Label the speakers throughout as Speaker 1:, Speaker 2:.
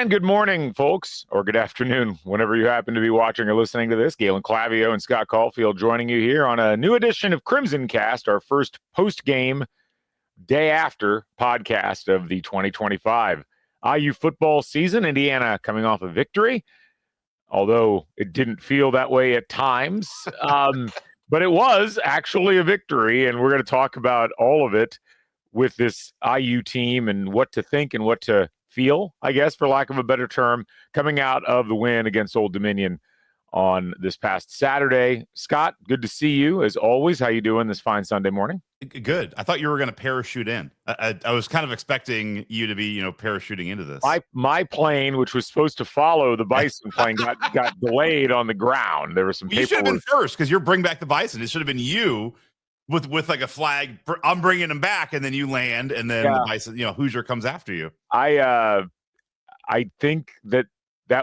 Speaker 1: And good morning, folks, or good afternoon, whenever you happen to be watching or listening to this. Galen Clavio and Scott Caulfield joining you here on a new edition of CrimsonCast, our first post-game day after podcast of the 2025 IU football season. Indiana coming off a victory, although it didn't feel that way at times. But it was actually a victory, and we're going to talk about all of it with this IU team and what to think and what to feel, I guess, for lack of a better term, coming out of the win against Old Dominion on this past Saturday. Scott, good to see you as always. How you doing this fine Sunday morning?
Speaker 2: Good. I thought you were going to parachute in. I was kind of expecting you to be, parachuting into this.
Speaker 1: My plane, which was supposed to follow the Bison plane, got delayed on the ground. There was some paperwork.
Speaker 2: You should have been first because you're bring back the Bison. It should have been you with like a flag. I'm bringing him back, and then you land, and then the Bison, Hoosier comes after you.
Speaker 1: I think that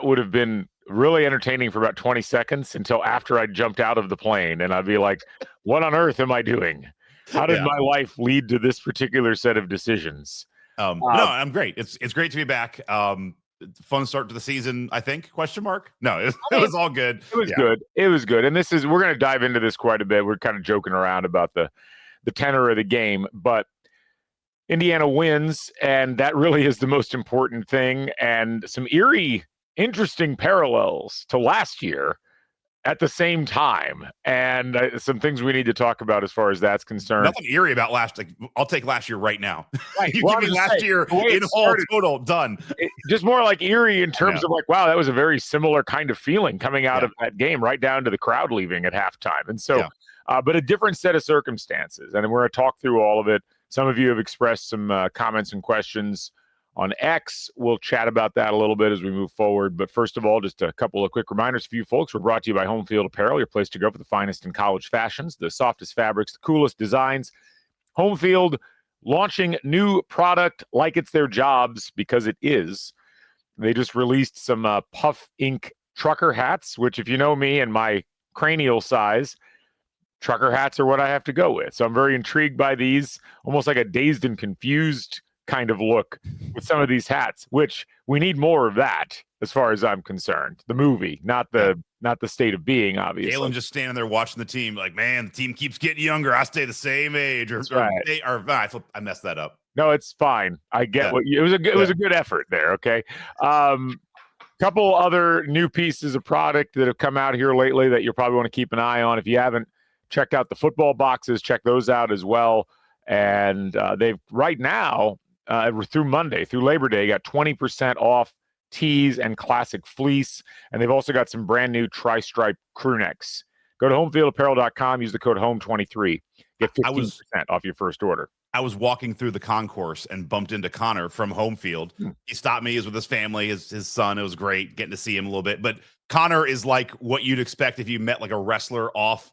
Speaker 1: would have been really entertaining for about 20 seconds until after I jumped out of the plane, and I'd be like, what on earth am I doing? How did my life lead to this particular set of decisions?
Speaker 2: No, I'm great. It's great to be back. Fun start to the season, I think, question mark. No, it was all good.
Speaker 1: It was good. It was good. And we're going to dive into this quite a bit. We're kind of joking around about the tenor of the game, but Indiana wins, and that really is the most important thing. And some eerie, interesting parallels to last year at the same time, and some things we need to talk about as far as that's concerned.
Speaker 2: Nothing eerie about I'll take last year right now.
Speaker 1: Right.
Speaker 2: You give me last year in all total, done.
Speaker 1: Just more like eerie in terms of like, wow, that was a very similar kind of feeling coming out of that game, right down to the crowd leaving at halftime. And so, but a different set of circumstances. And we're going to talk through all of it. Some of you have expressed some comments and questions on X. We'll chat about that a little bit as we move forward. But first of all, just a couple of quick reminders for you folks. We're brought to you by Home Field Apparel, your place to go for the finest in college fashions, the softest fabrics, the coolest designs. Home Field launching new product like it's their jobs, because it is. They just released some Puff Ink trucker hats, which if you know me and my cranial size, trucker hats are what I have to go with. So I'm very intrigued by these, almost like a dazed and confused kind of look with some of these hats, which we need more of that as far as I'm concerned. The movie, not the state of being, obviously.
Speaker 2: Galen just standing there watching the team like, man, the team keeps getting younger. I stay the same age. I messed that up.
Speaker 1: No, it's fine. I get what it was a good effort there. Okay. Couple other new pieces of product that have come out here lately that you'll probably want to keep an eye on. If you haven't checked out the football boxes, check those out as well. And they've right now, through Monday, through Labor Day, got 20% off tees and classic fleece. And they've also got some brand new tri-stripe crew necks. Go to homefieldapparel.com, use the code HOME23. Get 15% off your first order.
Speaker 2: I was walking through the concourse and bumped into Connor from Home Field. He stopped me. He was with his family, his son. It was great getting to see him a little bit. But Connor is like what you'd expect if you met like a wrestler off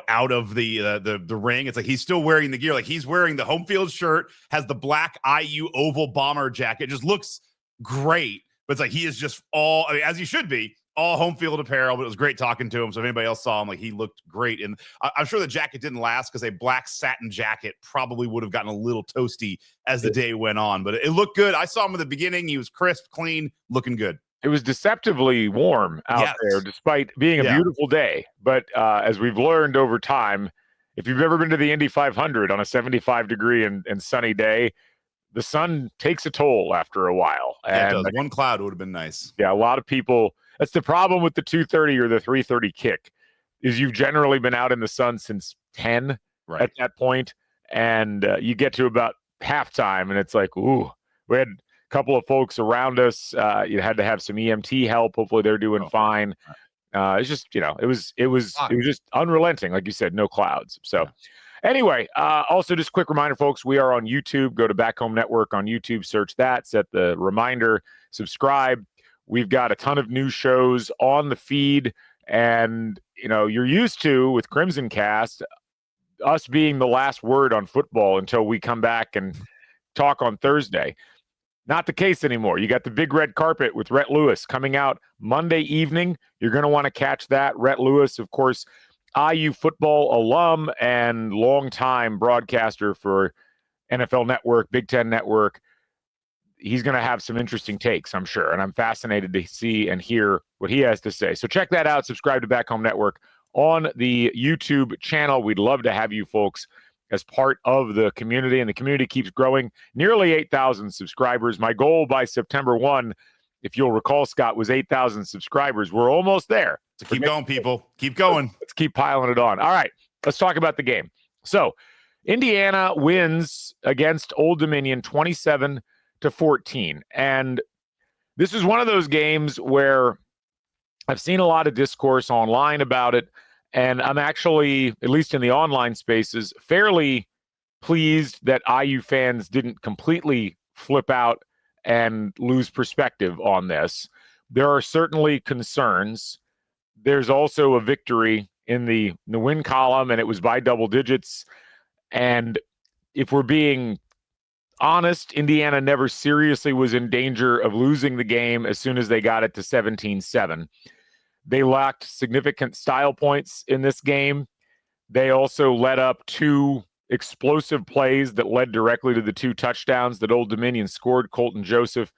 Speaker 2: out of the ring. It's like he's still wearing the gear. Like he's wearing the Home Field shirt, has the black IU oval bomber jacket. It just looks great. But it's like he is just all, as he should be, all Home Field apparel. But it was great talking to him. So if anybody else saw him, like he looked great. And I'm sure the jacket didn't last because a black satin jacket probably would have gotten a little toasty as the day went on. But it looked good. I saw him in the beginning. He was crisp, clean, looking good.
Speaker 1: It was deceptively warm out there, despite being a beautiful day. But as we've learned over time, if you've ever been to the Indy 500 on a 75-degree and sunny day, the sun takes a toll after a while.
Speaker 2: Yeah, it does. One cloud would have been nice.
Speaker 1: Yeah, a lot of people. That's the problem with the 2:30 or the 3:30 kick, is you've generally been out in the sun since 10 at that point, and you get to about halftime, and it's like, ooh, we had couple of folks around us. You had to have some EMT help. Hopefully they're doing fine. It's just, it was just unrelenting. Like you said, no clouds. So anyway, also just quick reminder, folks, we are on YouTube. Go to Back Home Network on YouTube, search that, set the reminder, subscribe. We've got a ton of new shows on the feed, and, you're used to with CrimsonCast, us being the last word on football until we come back and talk on Thursday. Not the case anymore. You got the big red carpet with Rhett Lewis coming out Monday evening. You're going to want to catch that. Rhett Lewis, of course, IU football alum and longtime broadcaster for NFL Network, Big Ten Network. he's going to have some interesting takes, I'm sure. And I'm fascinated to see and hear what he has to say. So check that out. Subscribe to Back Home Network on the YouTube channel. We'd love to have you folks as part of the community, and the community keeps growing. Nearly 8,000 subscribers. My goal by September 1, if you'll recall, Scott, was 8,000 subscribers. We're almost there.
Speaker 2: So keep going, people. Keep going.
Speaker 1: Let's keep piling it on. All right, let's talk about the game. So Indiana wins against Old Dominion 27-14. And this is one of those games where I've seen a lot of discourse online about it. And I'm actually, at least in the online spaces, fairly pleased that IU fans didn't completely flip out and lose perspective on this. There are certainly concerns. There's also a victory in the win column, and it was by double digits. And if we're being honest, Indiana never seriously was in danger of losing the game as soon as they got it to 17-7. They lacked significant style points in this game. They also led up 2 explosive plays that led directly to the 2 touchdowns that Old Dominion scored. Colton Joseph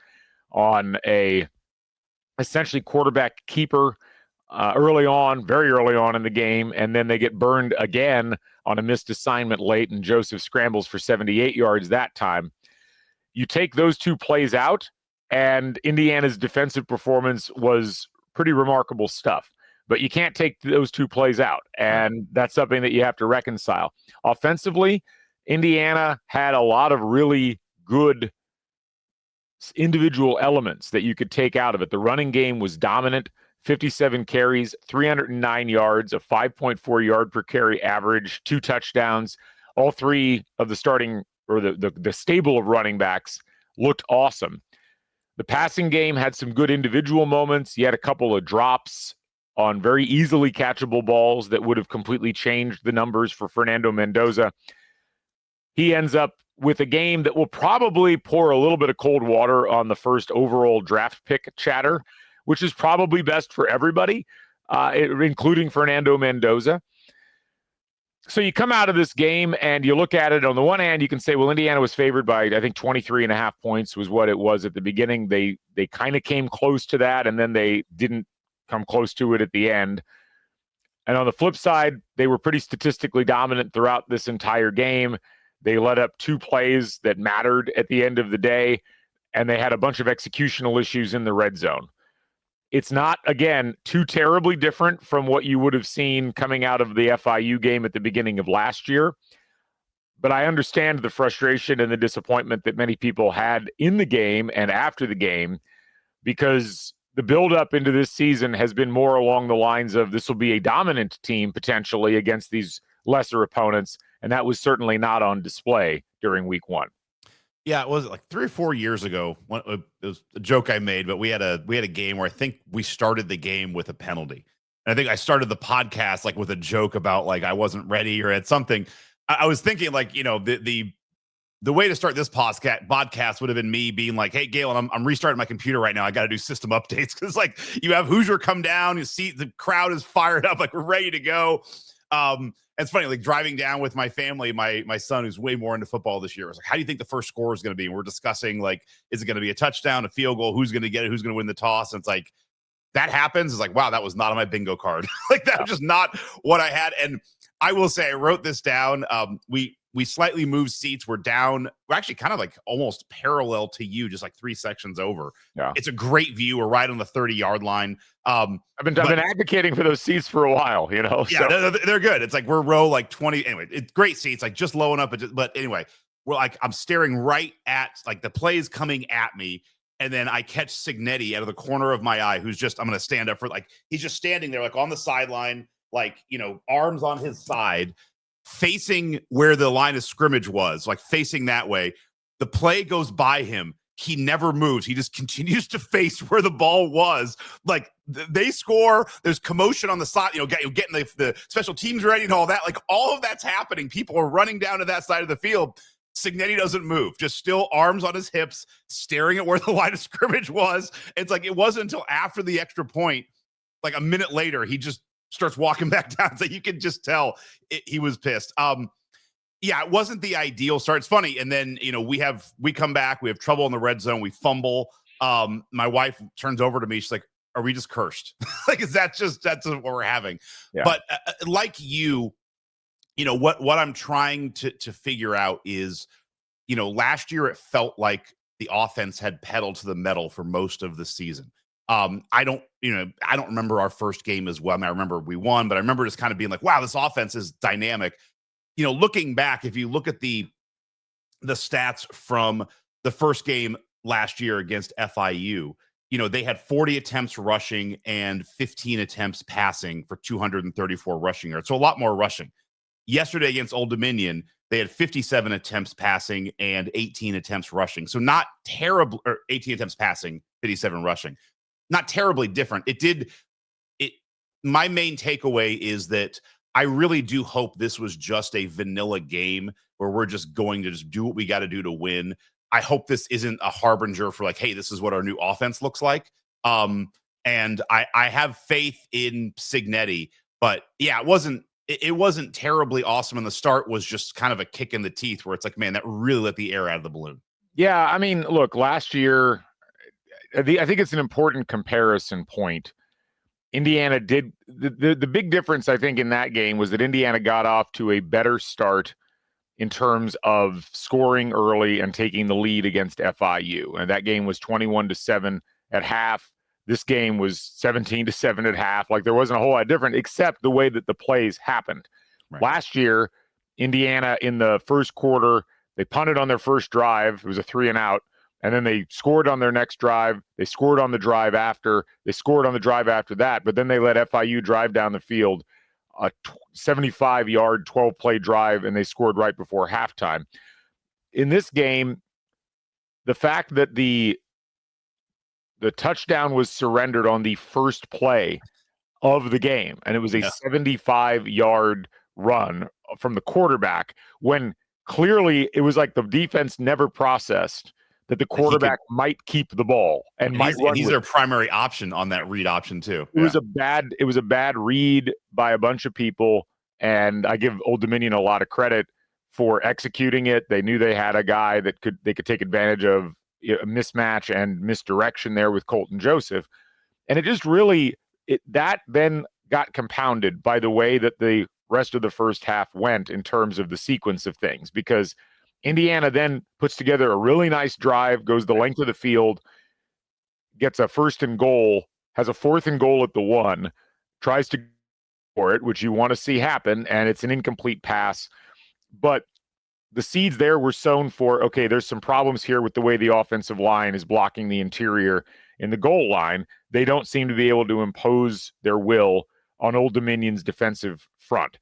Speaker 1: on a essentially quarterback keeper very early on in the game, and then they get burned again on a missed assignment late, and Joseph scrambles for 78 yards that time. You take those 2 plays out, and Indiana's defensive performance was pretty remarkable stuff. But you can't take those 2 plays out, and that's something that you have to reconcile. Offensively, Indiana had a lot of really good individual elements that you could take out of it. The running game was dominant, 57 carries, 309 yards, a 5.4 yard per carry average, 2 touchdowns. All 3 of the starting or the stable of running backs looked awesome. The passing game had some good individual moments. You had a couple of drops on very easily catchable balls that would have completely changed the numbers for Fernando Mendoza. He ends up with a game that will probably pour a little bit of cold water on the first overall draft pick chatter, which is probably best for everybody, including Fernando Mendoza. So you come out of this game and you look at it. On the one hand, you can say, well, Indiana was favored by, I think, 23.5 points was what it was at the beginning. They kind of came close to that, and then they didn't come close to it at the end. And on the flip side, they were pretty statistically dominant throughout this entire game. They let up 2 plays that mattered at the end of the day, and they had a bunch of executional issues in the red zone. It's not, again, too terribly different from what you would have seen coming out of the FIU game at the beginning of last year. But I understand the frustration and the disappointment that many people had in the game and after the game, because the buildup into this season has been more along the lines of this will be a dominant team potentially against these lesser opponents. And that was certainly not on display during week 1.
Speaker 2: Yeah, it was like 3 or 4 years ago. It was a joke I made, but we had a game where I think we started the game with a penalty. And I think I started the podcast like with a joke about like I wasn't ready or had something. I was thinking like, you know, the way to start this podcast would have been me being like, hey, Galen, I'm restarting my computer right now. I got to do system updates because like you have Hoosier come down, you see the crowd is fired up, like we're ready to go. It's funny, like driving down with my family, my son who's way more into football this year was like, how do you think the first score is going to be? And we're discussing like, is it going to be a touchdown, a field goal? Who's going to get it? Who's going to win the toss? And it's like, that happens. It's like, wow, that was not on my bingo card. Like that was just not what I had. And I will say, I wrote this down. We slightly moved seats. We're down. We're actually kind of like almost parallel to you, just like 3 sections over. Yeah. It's a great view. We're right on the 30-yard line. I've been
Speaker 1: advocating for those seats for a while, you know?
Speaker 2: Yeah, so. They're good. It's like we're row like 20. Anyway, it's great seats, like just low enough. But anyway, we're like, I'm staring right at like the plays coming at me. And then I catch Signetti out of the corner of my eye, who's just, I'm going to stand up for like, he's just standing there like on the sideline, like, you know, arms on his side, facing where the line of scrimmage was, like facing that way. The play goes by him. He never moves. He just continues to face where the ball was. Like they score. There's commotion on the side, you know, getting the special teams ready and all that. Like all of that's happening. People are running down to that side of the field. Signetti doesn't move, just still arms on his hips, staring at where the line of scrimmage was. It's like it wasn't until after the extra point, like a minute later, he just starts walking back down. So you can just tell he was pissed. Yeah, it wasn't the ideal start. It's funny. And then, we come back, we have trouble in the red zone, we fumble. My wife turns over to me. She's like, are we just cursed? Like, that's what we're having. Yeah. But like what I'm trying to figure out is, last year it felt like the offense had pedal to the metal for most of the season. I don't remember our first game as well. I mean, I remember we won, but I remember just kind of being like, wow, this offense is dynamic. Looking back, if you look at the stats from the first game last year against FIU, they had 40 attempts rushing and 15 attempts passing for 234 rushing yards. So a lot more rushing. Yesterday against Old Dominion, they had 57 attempts passing and 18 attempts rushing. So not terrible, or 18 attempts passing, 57 rushing. Not terribly different. My main takeaway is that I really do hope this was just a vanilla game where we're just going to just do what we got to do to win. I hope this isn't a harbinger for like, hey, this is what our new offense looks like. And I have faith in Cignetti, but yeah, it wasn't terribly awesome. And the start was just kind of a kick in the teeth where it's like, man, that really let the air out of the balloon.
Speaker 1: Yeah. I mean, look, last year, I think it's an important comparison point. Indiana did the big difference, I think, in that game was that Indiana got off to a better start in terms of scoring early and taking the lead against FIU. And that game was 21-7 at half. This game was 17-7 at half. Like, there wasn't a whole lot different except the way that the plays happened. Right. Last year, Indiana in the first quarter, they punted on their first drive. It was a 3-and-out. And then they scored on their next drive. They scored on the drive after. They scored on the drive after that. But then they let FIU drive down the field, a 75-yard, 12-play drive, and they scored right before halftime. In this game, the fact that the touchdown was surrendered on the first play of the game, and it was a 75-yard run from the quarterback, when clearly it was like the defense never processed that the quarterback might keep the ball and might run.
Speaker 2: He's their primary option on that read option too.
Speaker 1: It was a bad read by a bunch of people, and I give Old Dominion a lot of credit for executing it. They knew they had a guy that they could take advantage of a mismatch and misdirection there with Colton Joseph, and it just really that then got compounded by the way that the rest of the first half went in terms of the sequence of things, because Indiana then puts together a really nice drive, goes the length of the field, gets a 1st and goal, has a 4th and goal at the 1, tries to for it, which you want to see happen, and it's an incomplete pass. But the seeds there were sown for, okay, there's some problems here with the way the offensive line is blocking the interior in the goal line. They don't seem to be able to impose their will on Old Dominion's defensive front.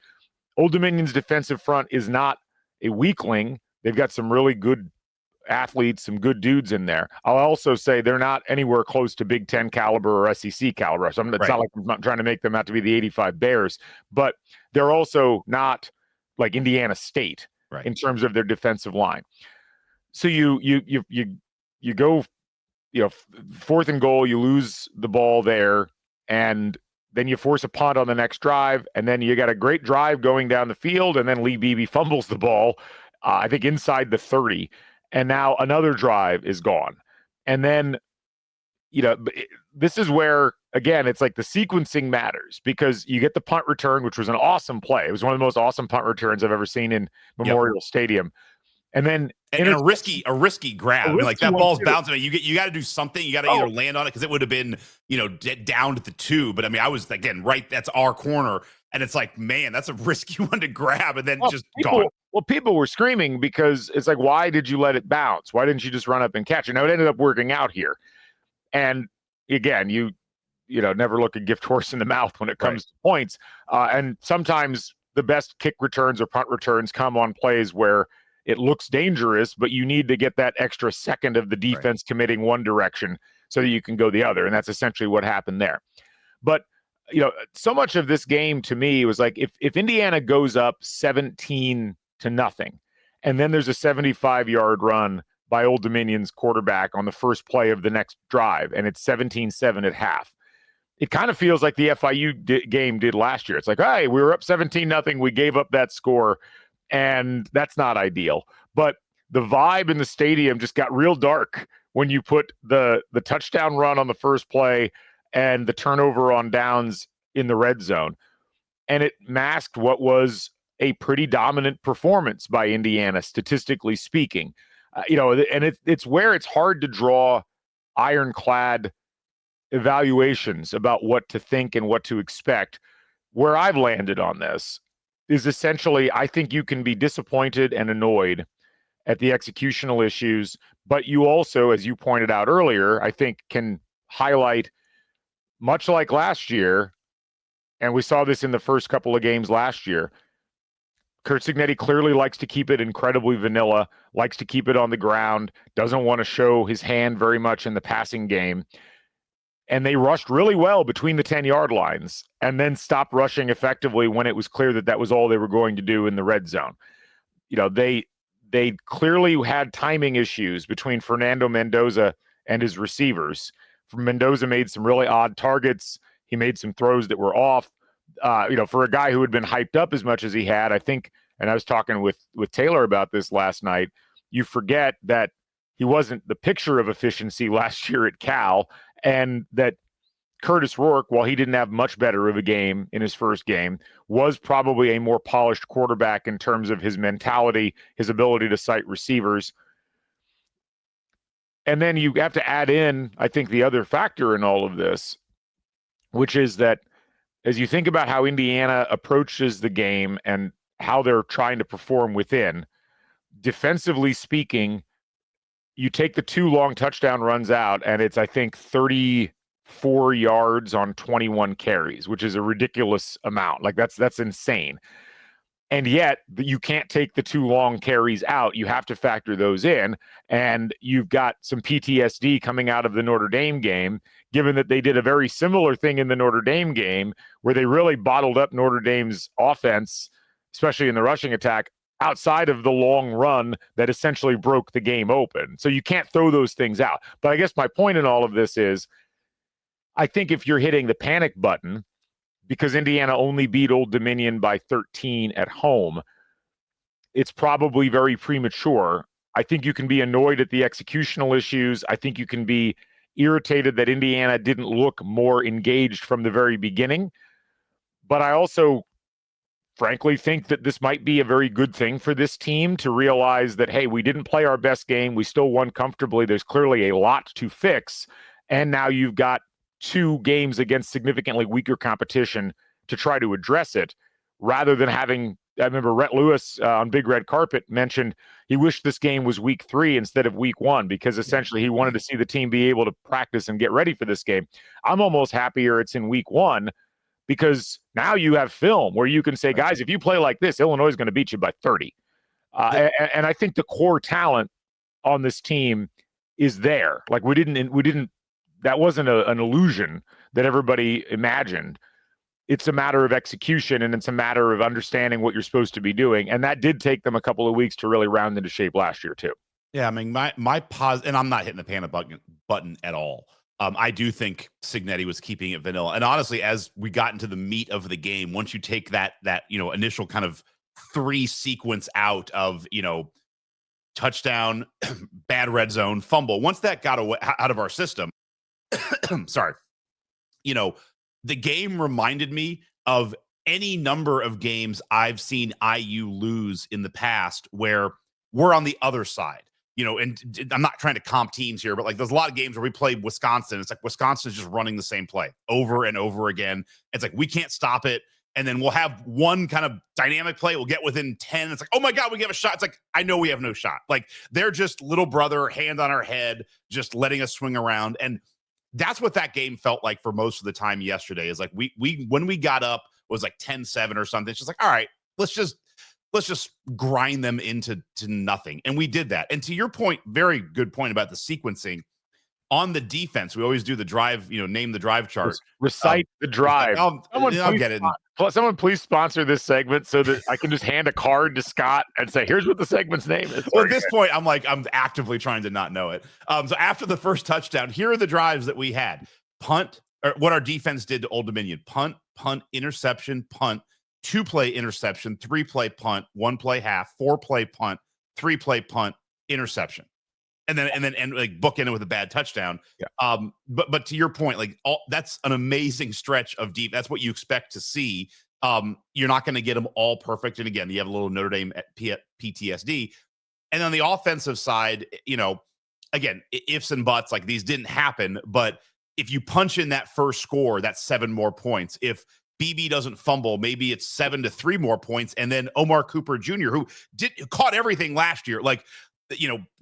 Speaker 1: Old Dominion's defensive front is not a weakling. They've got some really good athletes, some good dudes in there. I'll also say they're not anywhere close to Big Ten caliber or SEC caliber. So it's not like I'm not trying to make them out to be the 85 Bears, but they're also not like Indiana State in terms of their defensive line. So you go, 4th and goal, you lose the ball there, and then you force a punt on the next drive, and then you got a great drive going down the field, and then Lee Beebe fumbles the ball. I think inside the 30, and now another drive is gone. And then, this is where, again, it's like the sequencing matters, because you get the punt return, which was an awesome play. It was one of the most awesome punt returns I've ever seen in Memorial Stadium. And then
Speaker 2: a risky grab. I mean, like, that ball's bouncing. You got to do something. You got to either land on it, because it would have been, down to the 2. But I mean, I was, again, that's our corner. And it's like, man, that's a risky one to grab, and then gone.
Speaker 1: Well, people were screaming because it's like, why did you let it bounce? Why didn't you just run up and catch it? Now, it ended up working out here. And again, you never look a gift horse in the mouth when it comes to points. And sometimes the best kick returns or punt returns come on plays where it looks dangerous, but you need to get that extra second of the defense committing one direction so that you can go the other. And that's essentially what happened there. But so much of this game to me was like, if Indiana goes up 17-0, and then there's a 75-yard run by Old Dominion's quarterback on the first play of the next drive, and it's 17-7 at half, it kind of feels like the FIU game did last year. It's like, hey, we were up 17-0, we gave up that score, and that's not ideal. But the vibe in the stadium just got real dark when you put the touchdown run on the first play and the turnover on downs in the red zone. And it masked what was a pretty dominant performance by Indiana, statistically speaking. And it's where it's hard to draw ironclad evaluations about what to think and what to expect. Where I've landed on this is essentially, I think you can be disappointed and annoyed at the executional issues, but you also, as you pointed out earlier, I think can highlight, much like last year, and we saw this in the first couple of games last year, Curt Cignetti clearly likes to keep it incredibly vanilla, likes to keep it on the ground, doesn't want to show his hand very much in the passing game. And they rushed really well between the 10-yard lines and then stopped rushing effectively when it was clear that that was all they were going to do in the red zone. They clearly had timing issues between Fernando Mendoza and his receivers. Mendoza made some really odd targets. He made some throws that were off. For a guy who had been hyped up as much as he had, I think, and I was talking with Taylor about this last night, you forget that he wasn't the picture of efficiency last year at Cal, and that Curtis Rourke, while he didn't have much better of a game in his first game, was probably a more polished quarterback in terms of his mentality, his ability to cite receivers. And then you have to add in, I think, the other factor in all of this, which is that as you think about how Indiana approaches the game and how they're trying to perform within, defensively speaking, you take the 2 long touchdown runs out, and it's, I think, 34 yards on 21 carries, which is a ridiculous amount. Like that's insane. And yet you can't take the 2 long carries out. You have to factor those in. And you've got some PTSD coming out of the Notre Dame game, given that they did a very similar thing in the Notre Dame game where they really bottled up Notre Dame's offense, especially in the rushing attack, outside of the long run that essentially broke the game open. So you can't throw those things out. But I guess my point in all of this is, I think if you're hitting the panic button, because Indiana only beat Old Dominion by 13 at home, it's probably very premature. I think you can be annoyed at the executional issues. I think you can be irritated that Indiana didn't look more engaged from the very beginning. But I also frankly think that this might be a very good thing for this team to realize that, hey, we didn't play our best game. We still won comfortably. There's clearly a lot to fix. And now you've got 2 games against significantly weaker competition to try to address it, rather than having, I remember Rhett Lewis on Big Red Carpet mentioned he wished this game was week 3 instead of week 1, because essentially he wanted to see the team be able to practice and get ready for this game. I'm almost happier it's in week 1, because now you have film where you can say, guys, if you play like this, Illinois is going to beat you by 30. And I think the core talent on this team is there. Like we didn't, that wasn't an illusion that everybody imagined. It's a matter of execution, and it's a matter of understanding what you're supposed to be doing. And that did take them a couple of weeks to really round into shape last year too.
Speaker 2: Yeah, I mean, my pause, and I'm not hitting the panic button at all. I do think Cignetti was keeping it vanilla. And honestly, as we got into the meat of the game, once you take that initial kind of 3 sequence out of, touchdown, bad red zone, fumble, once that got out of our system, sorry, the game reminded me of any number of games I've seen IU lose in the past where we're on the other side. And I'm not trying to comp teams here, but like there's a lot of games where we played Wisconsin. It's like Wisconsin's just running the same play over and over again. It's like we can't stop it. And then we'll have one kind of dynamic play. We'll get within 10. It's like, oh my God, we have a shot. It's like, I know we have no shot. Like they're just little brother, hand on our head, just letting us swing around. And that's what that game felt like for most of the time yesterday. Is like we when we got up, it was like 10-7 or something. It's just like, all right, let's just grind them into nothing. And we did that. And to your point, very good point about the sequencing on the defense. We always do the drive, name the drive chart.
Speaker 1: Recite the drive.
Speaker 2: I'll get it.
Speaker 1: Someone please sponsor this segment so that I can just hand a card to Scott and say, here's what the segment's name is.
Speaker 2: Well, at this point, I'm actively trying to not know it. So after the first touchdown, here are the drives that we had. Punt, or what our defense did to Old Dominion. Punt, interception, punt. 2-play interception, 3-play punt, 1-play half, 4-play punt, 3-play punt, interception. And like bookend it with a bad touchdown.
Speaker 1: Yeah.
Speaker 2: But to your point, like that's an amazing stretch of deep. That's what you expect to see. You're not going to get them all perfect. And again, you have a little Notre Dame PTSD. And on the offensive side, again, ifs and buts, like these didn't happen. But if you punch in that first score, that's 7 more points. If BB doesn't fumble, maybe it's 7-3 more points. And then Omar Cooper Jr., who caught everything last year, like,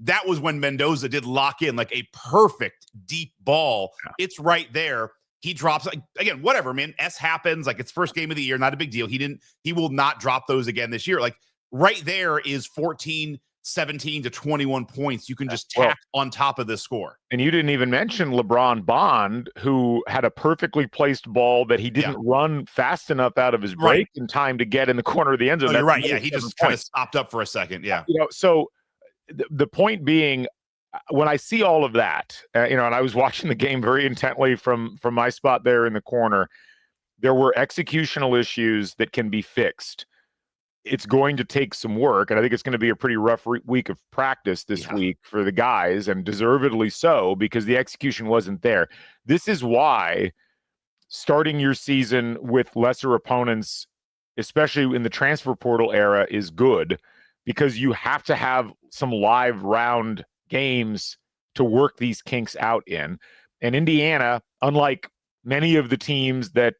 Speaker 2: that was when Mendoza did lock in like a perfect deep ball. Yeah. It's right there. He drops, like, again, whatever, man. S happens. Like, it's first game of the year, not a big deal. He will not drop those again this year. Like, right there is 14, 17 to 21 points you can just tack on top of this score.
Speaker 1: And you didn't even mention LeBron Bond, who had a perfectly placed ball that he didn't run fast enough out of his break in time to get in the corner of the end zone.
Speaker 2: You're right. Yeah, he just kind of stopped up for a second. Yeah.
Speaker 1: So the point being, when I see all of that, and I was watching the game very intently from my spot there in the corner, there were executional issues that can be fixed. It's going to take some work, and I think it's going to be a pretty rough week of practice this week for the guys, and deservedly so, because the execution wasn't there. This is why starting your season with lesser opponents, especially in the transfer portal era, is good, because you have to have some live round games to work these kinks out in. And Indiana, unlike many of the teams that,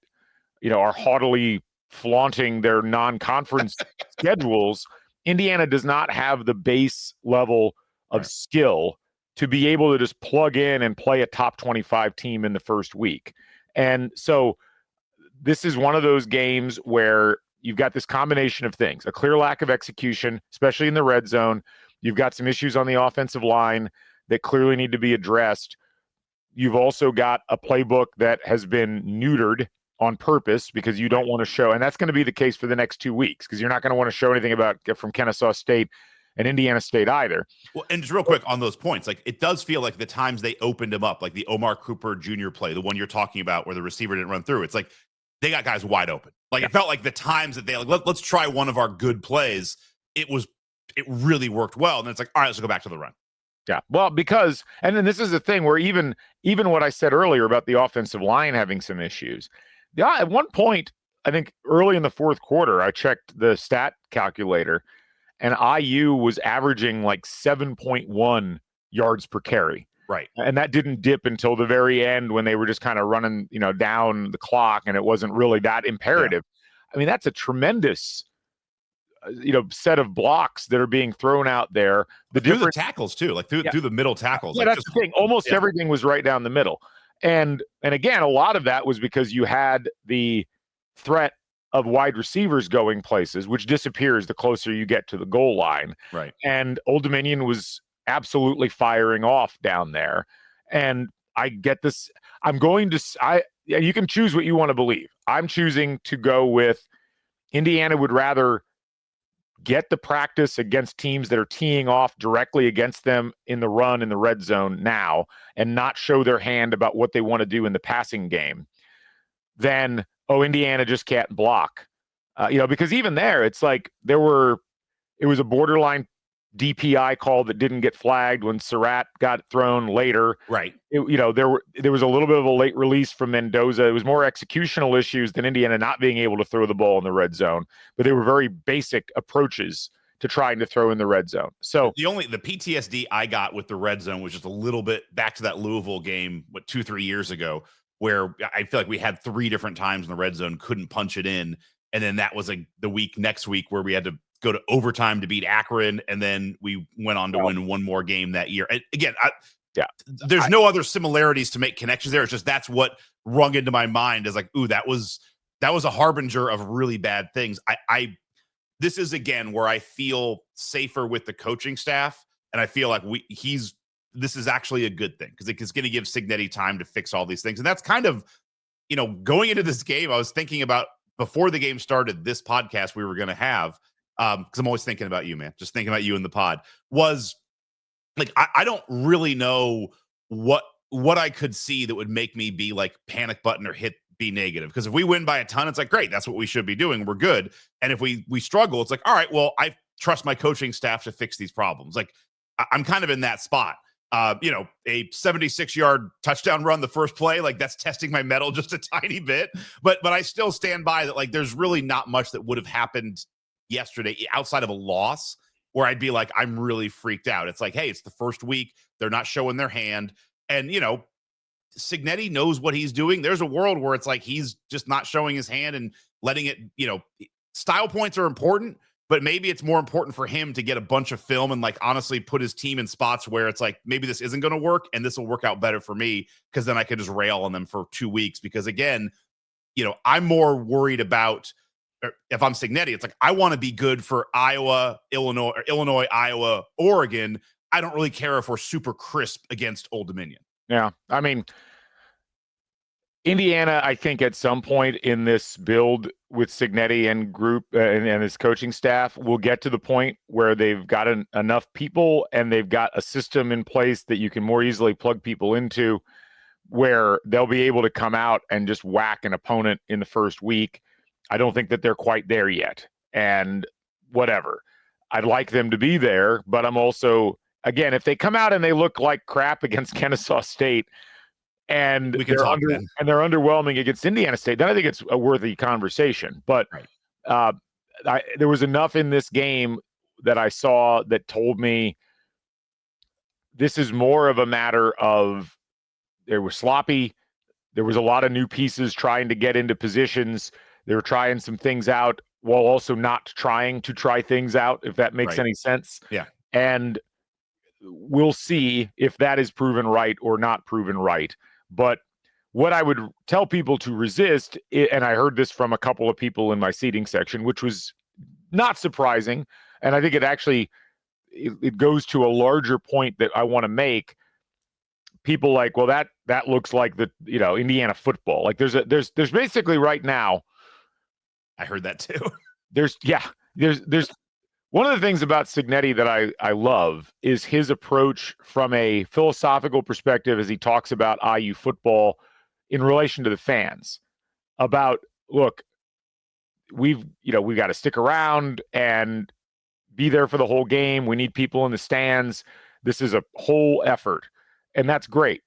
Speaker 1: are haughtily flaunting their non-conference schedules, Indiana does not have the base level of skill to be able to just plug in and play a top 25 team in the first week. And so this is one of those games where you've got this combination of things: a clear lack of execution, especially in the red zone. You've got some issues on the offensive line that clearly need to be addressed. You've also got a playbook that has been neutered on purpose because you don't want to show, and that's going to be the case for the next 2 weeks, because you're not going to want to show anything from Kennesaw State and Indiana State either.
Speaker 2: Well, and just real quick on those points, like, it does feel like the times they opened him up, like the Omar Cooper Jr. play, the one you're talking about where the receiver didn't run through, it's like they got guys wide open. Like, it felt like the times that they let's try one of our good plays, it really worked well. And then it's like, all right, let's go back to the run.
Speaker 1: Yeah, well, because, and then this is the thing where even what I said earlier about the offensive line having some issues. Yeah, at one point, I think early in the fourth quarter, I checked the stat calculator, and IU was averaging like 7.1 yards per carry.
Speaker 2: Right.
Speaker 1: And that didn't dip until the very end when they were just kind of running, down the clock, and it wasn't really that imperative. Yeah. I mean, that's a tremendous, set of blocks that are being thrown out there.
Speaker 2: Through the tackles too, like through the middle tackles.
Speaker 1: Yeah,
Speaker 2: like
Speaker 1: that's the thing. Almost everything was right down the middle. And again, a lot of that was because you had the threat of wide receivers going places, which disappears the closer you get to the goal line.
Speaker 2: Right.
Speaker 1: And Old Dominion was absolutely firing off down there. And I get this. You can choose what you want to believe. I'm choosing to go with Indiana would rather get the practice against teams that are teeing off directly against them in the run in the red zone now and not show their hand about what they want to do in the passing game, then, Indiana just can't block. Because even there, it's like it was a borderline DPI call that didn't get flagged when Surratt got thrown later.
Speaker 2: Right.
Speaker 1: There was a little bit of a late release from Mendoza. It was more executional issues than Indiana not being able to throw the ball in the red zone, but they were very basic approaches to trying to throw in the red zone. So
Speaker 2: the PTSD I got with the red zone was just a little bit back to that Louisville game, 2-3 years ago, where I feel like we had 3 different times in the red zone, couldn't punch it in. And then that was next week where we had to go to overtime to beat Akron, and then we went on to win one more game that year. And again, there's no other similarities to make connections there. It's just that's what rung into my mind as like, ooh, that was a harbinger of really bad things. This is again where I feel safer with the coaching staff, and I feel like this is actually a good thing because it's going to give Signetti time to fix all these things. And that's kind of, going into this game, I was thinking about before the game started, this podcast we were going to have. Because I'm always thinking about you, man. Just thinking about you in the pod was like, I don't really know what I could see that would make me be like panic button or hit be negative. Because if we win by a ton, it's like, great, that's what we should be doing. We're good. And if we struggle, it's like, all right, well, I trust my coaching staff to fix these problems. Like, I'm kind of in that spot. A 76-yard touchdown run the first play, like that's testing my mettle just a tiny bit. But I still stand by that. Like, there's really not much that would have happened yesterday outside of a loss where I'd be like, I'm really freaked out. It's like, hey, it's the first week. They're not showing their hand. And, Cignetti knows what he's doing. There's a world where it's like he's just not showing his hand and letting it, style points are important, but maybe it's more important for him to get a bunch of film and like honestly put his team in spots where it's like, maybe this isn't going to work and this will work out better for me, because then I could just rail on them for 2 weeks. Because again, I'm more worried about, if I'm Cignetti, it's like, I want to be good for Iowa, Illinois, Iowa, Oregon. I don't really care if we're super crisp against Old Dominion.
Speaker 1: Yeah. I mean, Indiana, I think at some point in this build with Cignetti and group and his coaching staff will get to the point where they've got enough people and they've got a system in place that you can more easily plug people into, where they'll be able to come out and just whack an opponent in the first week. I don't think that they're quite there yet. And whatever, I'd like them to be there, but I'm also, again, if they come out and they look like crap against Kennesaw State, and they're underwhelming against Indiana State, then I think it's a worthy conversation. But there was enough in this game that I saw that told me this is more of a matter of they were sloppy. There was a lot of new pieces trying to get into positions. They were trying some things out while also not trying to try things out, if that makes any sense.
Speaker 2: Yeah.
Speaker 1: And we'll see if that is proven right or not proven right. But what I would tell people to resist, and I heard this from a couple of people in my seating section, which was not surprising, and I think it actually it goes to a larger point that I want to make. People like, well, that looks like the Indiana football. Like there's basically right now.
Speaker 2: I heard that too.
Speaker 1: There's one of the things about Cignetti that I love is his approach from a philosophical perspective as he talks about IU football in relation to the fans. About, look, we've got to stick around and be there for the whole game. We need people in the stands. This is a whole effort, and that's great.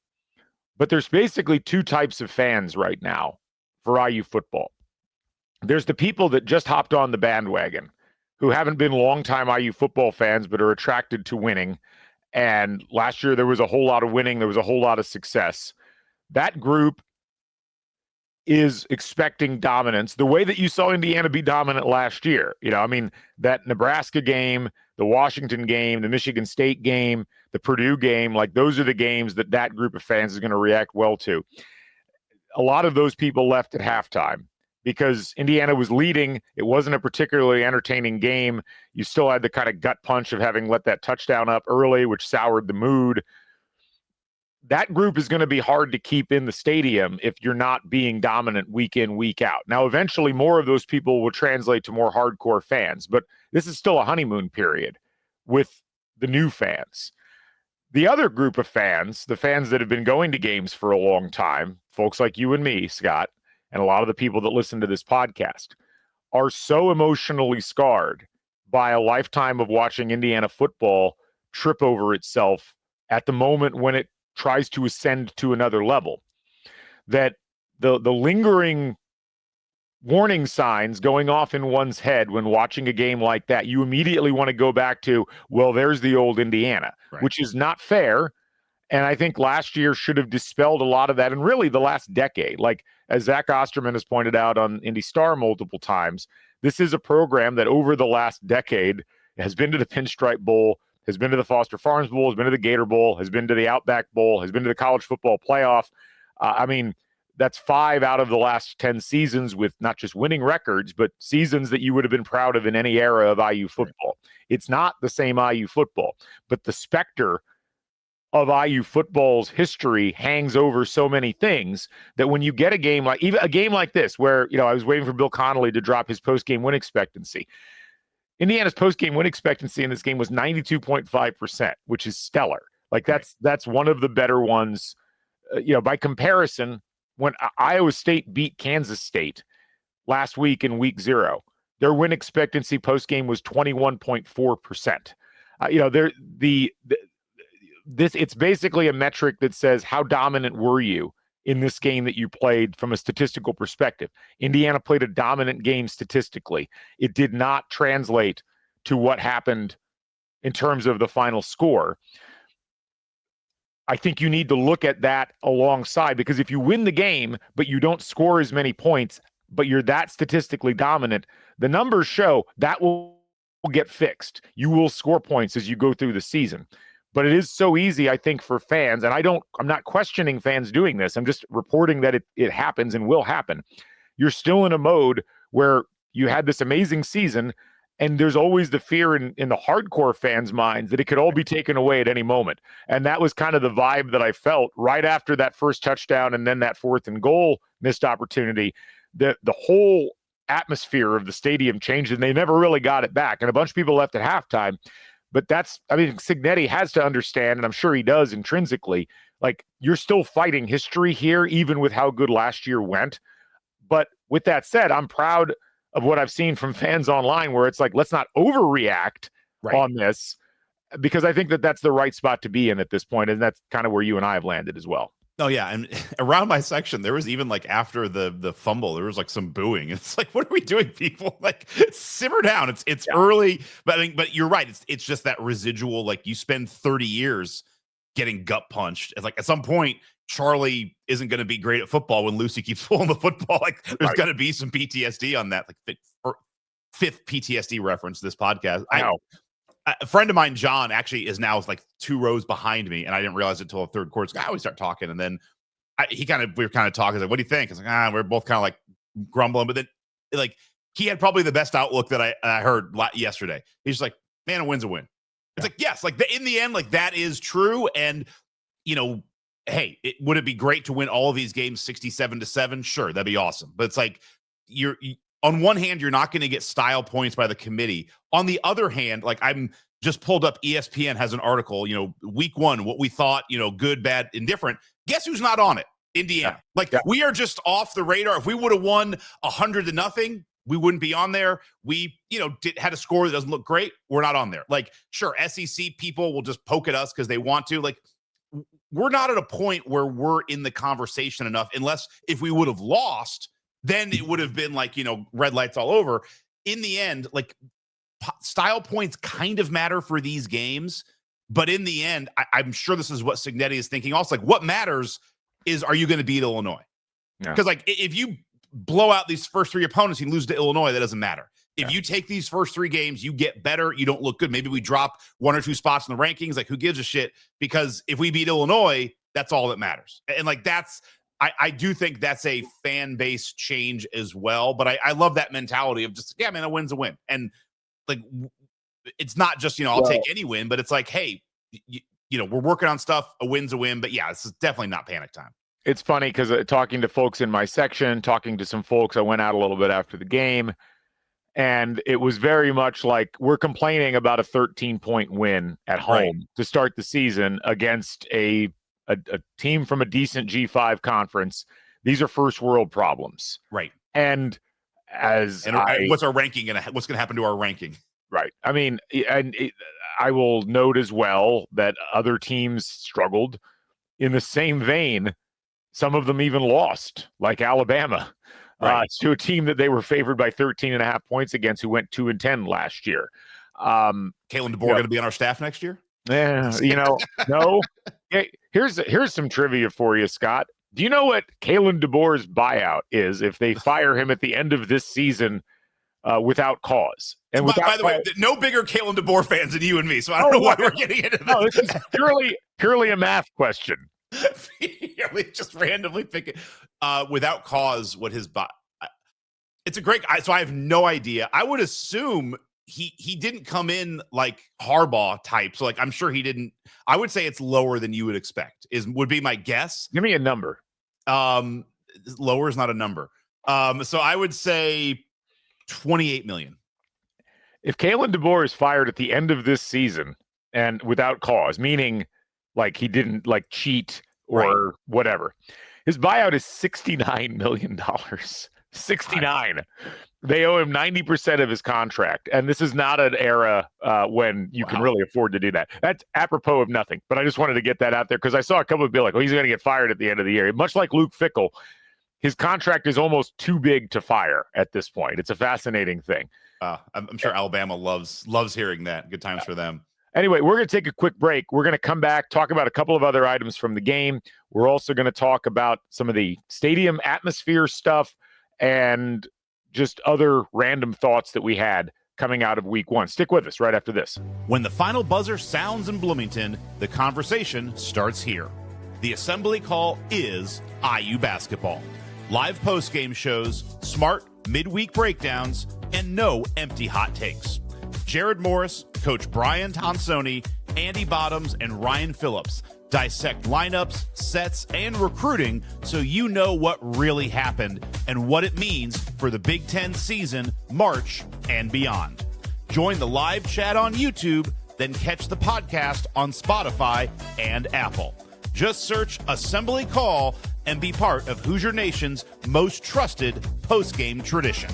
Speaker 1: But there's basically two types of fans right now for IU football. There's the people that just hopped on the bandwagon, who haven't been longtime IU football fans, but are attracted to winning. And last year there was a whole lot of winning. There was a whole lot of success. That group is expecting dominance the way that you saw Indiana be dominant last year. That Nebraska game, the Washington game, the Michigan State game, the Purdue game, like those are the games that group of fans is going to react well to. A lot of those people left at halftime because Indiana was leading. It wasn't a particularly entertaining game. You still had the kind of gut punch of having let that touchdown up early, which soured the mood. That group is going to be hard to keep in the stadium if you're not being dominant week in, week out. Now, eventually more of those people will translate to more hardcore fans, but this is still a honeymoon period with the new fans. The other group of fans, the fans that have been going to games for a long time, folks like you and me, Scott, and a lot of the people that listen to this podcast, are so emotionally scarred by a lifetime of watching Indiana football trip over itself at the moment when it tries to ascend to another level, that the lingering warning signs going off in one's head when watching a game like that, you immediately want to go back to, well, there's the old Indiana, which is not fair. And I think last year should have dispelled a lot of that. And really the last decade, like as Zach Osterman has pointed out on Indy Star multiple times, this is a program that over the last decade has been to the Pinstripe Bowl, has been to the Foster Farms Bowl, has been to the Gator Bowl, has been to the Outback Bowl, has been to the college football playoff. That's 5 out of the last 10 seasons with not just winning records, but seasons that you would have been proud of in any era of IU football. It's not the same IU football, but the specter of IU football's history hangs over so many things that when you get a game like, even a game like this, where, I was waiting for Bill Connolly to drop his post-game win expectancy. Indiana's post-game win expectancy in this game was 92.5%, which is stellar. Like that's one of the better ones, by comparison when Iowa State beat Kansas State last week in week 0, their win expectancy post game was 21.4%. It's basically a metric that says how dominant were you in this game that you played from a statistical perspective. Indiana played a dominant game statistically. It did not translate to what happened in terms of the final score. I think you need to look at that alongside, because if you win the game, but you don't score as many points, but you're that statistically dominant, the numbers show that will get fixed. You will score points as you go through the season. But it is so easy, I think, for fans, and I'm not questioning fans doing this. I'm just reporting that it happens and will happen. You're still in a mode where you had this amazing season, and there's always the fear in the hardcore fans' minds that it could all be taken away at any moment. And that was kind of the vibe that I felt right after that first touchdown and then that 4th and goal missed opportunity. The whole atmosphere of the stadium changed, and they never really got it back. And a bunch of people left at halftime. But Cignetti has to understand, and I'm sure he does intrinsically, like, you're still fighting history here, even with how good last year went. But with that said, I'm proud of what I've seen from fans online, where it's like, let's not overreact on this, because I think that that's the right spot to be in at this point. And that's kind of where you and I have landed as well.
Speaker 2: Oh yeah, and around my section, there was even like after the fumble, there was like some booing. It's like, what are we doing, people? Like, simmer down. It's early, but you're right. It's just that residual. Like, you spend 30 years getting gut punched. It's like at some point, Charlie isn't going to be great at football when Lucy keeps pulling the football. Like, there's going to be some PTSD on that. Like, fifth PTSD reference this podcast. I know. A friend of mine, John, actually is now like 2 rows behind me, and I didn't realize it until the third quarter. I always start talking, and then we were kind of talking. Like, what do you think? It's like, we're both kind of like grumbling, but then like he had probably the best outlook that I heard yesterday. He's just like, man, a win's a win. It's like, yes, like in the end, like that is true, and hey, would it be great to win all of these games 67-7? Sure, that'd be awesome. But it's like you're on one hand, you're not going to get style points by the committee. On the other hand, like I'm just pulled up, ESPN has an article, week 1, what we thought, good, bad, indifferent. Guess who's not on it? Indiana. We are just off the radar. If we would have won 100-0, we wouldn't be on there. We, had a score that doesn't look great. We're not on there. Like, sure, SEC people will just poke at us because they want to. Like, we're not at a point where we're in the conversation enough, unless if we would have lost, then it would have been like, red lights all over. In the end, like, style points kind of matter for these games. But in the end, I'm sure this is what Cignetti is thinking. Also, like, what matters is, are you going to beat Illinois? Because like, if you blow out these first 3 opponents, you lose to Illinois, that doesn't matter. If you take these first 3 games, you get better, you don't look good. Maybe we drop 1 or 2 spots in the rankings. Like, who gives a shit? Because if we beat Illinois, that's all that matters. And like, I do think that's a fan base change as well. But I love that mentality of just, a win's a win. And like, it's not just, I'll take any win, but it's like, hey, we're working on stuff. A win's a win. But yeah, this is definitely not panic time.
Speaker 1: It's funny because talking to folks in my section, talking to some folks, I went out a little bit after the game, and it was very much like, we're complaining about a 13-point win at home to start the season against a team from a decent G5 conference. These are first world problems.
Speaker 2: Right.
Speaker 1: And
Speaker 2: what's our ranking what's going to happen to our ranking?
Speaker 1: Right. I mean, I will note as well that other teams struggled in the same vein. Some of them even lost, like Alabama, to a team that they were favored by 13.5 points against, who went 2-10 last year.
Speaker 2: Kalen DeBoer going to be on our staff next year?
Speaker 1: Yeah, no. Hey, here's some trivia for you, Scott. Do you know what Kalen DeBoer's buyout is if they fire him at the end of this season without cause? And
Speaker 2: by the way, no bigger Kalen DeBoer fans than you and me, so I don't know why we're getting into this.
Speaker 1: No, this is purely a math question.
Speaker 2: We just randomly pick it without cause. What his it's a great. So I have no idea. I would assume he didn't come in like Harbaugh type. So like, I'm sure he didn't. I would say it's lower than you would expect. Would be my guess.
Speaker 1: Give me a number.
Speaker 2: Lower is not a number. So I would say 28 million.
Speaker 1: If Kalen DeBoer is fired at the end of this season and without cause, meaning like he didn't like cheat or whatever, His buyout is $69 million. 69. Wow. They owe him 90% of his contract. And this is not an era when you can really afford to do that. That's apropos of nothing. But I just wanted to get that out there because I saw a couple of people like, he's going to get fired at the end of the year. Much like Luke Fickell, his contract is almost too big to fire at this point. It's a fascinating thing.
Speaker 2: I'm sure Alabama loves hearing that. Good times for them.
Speaker 1: Anyway, we're going to take a quick break. We're going to come back, talk about a couple of other items from the game. We're also going to talk about some of the stadium atmosphere stuff and just other random thoughts that we had coming out of week one. Stick with us right after this.
Speaker 2: When the final buzzer sounds in Bloomington, the conversation starts here. The assembly call is IU basketball. Live post-game shows, smart midweek breakdowns, and no empty hot takes. Jared Morris, Coach Brian Tonsoni, Andy Bottoms, and Ryan Phillips dissect lineups, sets, and recruiting so you know what really happened and what it means for the Big Ten season, March, and beyond. Join the live chat on YouTube, then catch the podcast on Spotify and Apple. Just search Assembly Call and be part of Hoosier Nation's most trusted post-game tradition.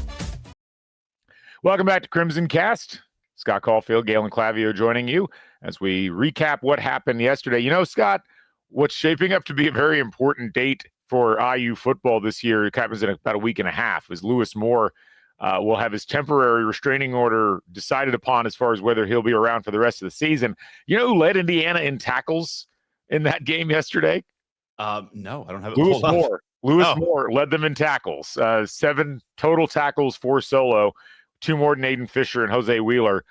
Speaker 1: Welcome back to CrimsonCast. Scott Caulfield, Galen Clavio joining you as we recap what happened yesterday. You know, Scott, what's shaping up to be a very important date for IU football this year, it happens in about a week and a half, is Lewis Moore will have his temporary restraining order decided upon as far as whether he'll be around for the rest of the season. You know who led Indiana in tackles in that game yesterday?
Speaker 2: No, I don't have it.
Speaker 1: Lewis Moore. Lewis Moore led them in tackles. 7 total tackles, 4 solo. 2 more than Aiden Fisher and Jose Wheeler.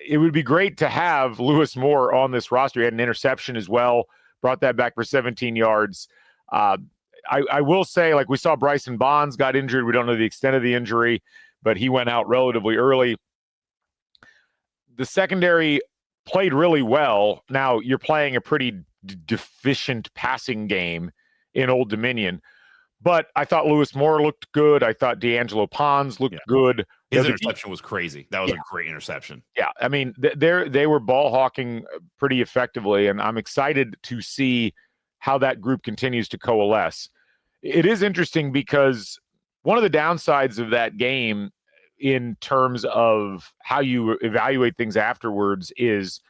Speaker 1: It would be great to have Lewis Moore on this roster. He had an interception as well, brought that back for 17 yards. I will say, like, we saw Bryson Bonds got injured. We don't know the extent of the injury, but he went out relatively early. The secondary played really well. Now, you're playing a pretty deficient passing game in Old Dominion. But I thought Lewis Moore looked good. I thought D'Angelo Pons looked good.
Speaker 2: His interception was crazy. That was a great interception.
Speaker 1: Yeah, I mean, they were ball hawking pretty effectively, and I'm excited to see how that group continues to coalesce. It is interesting because one of the downsides of that game in terms of how you evaluate things afterwards is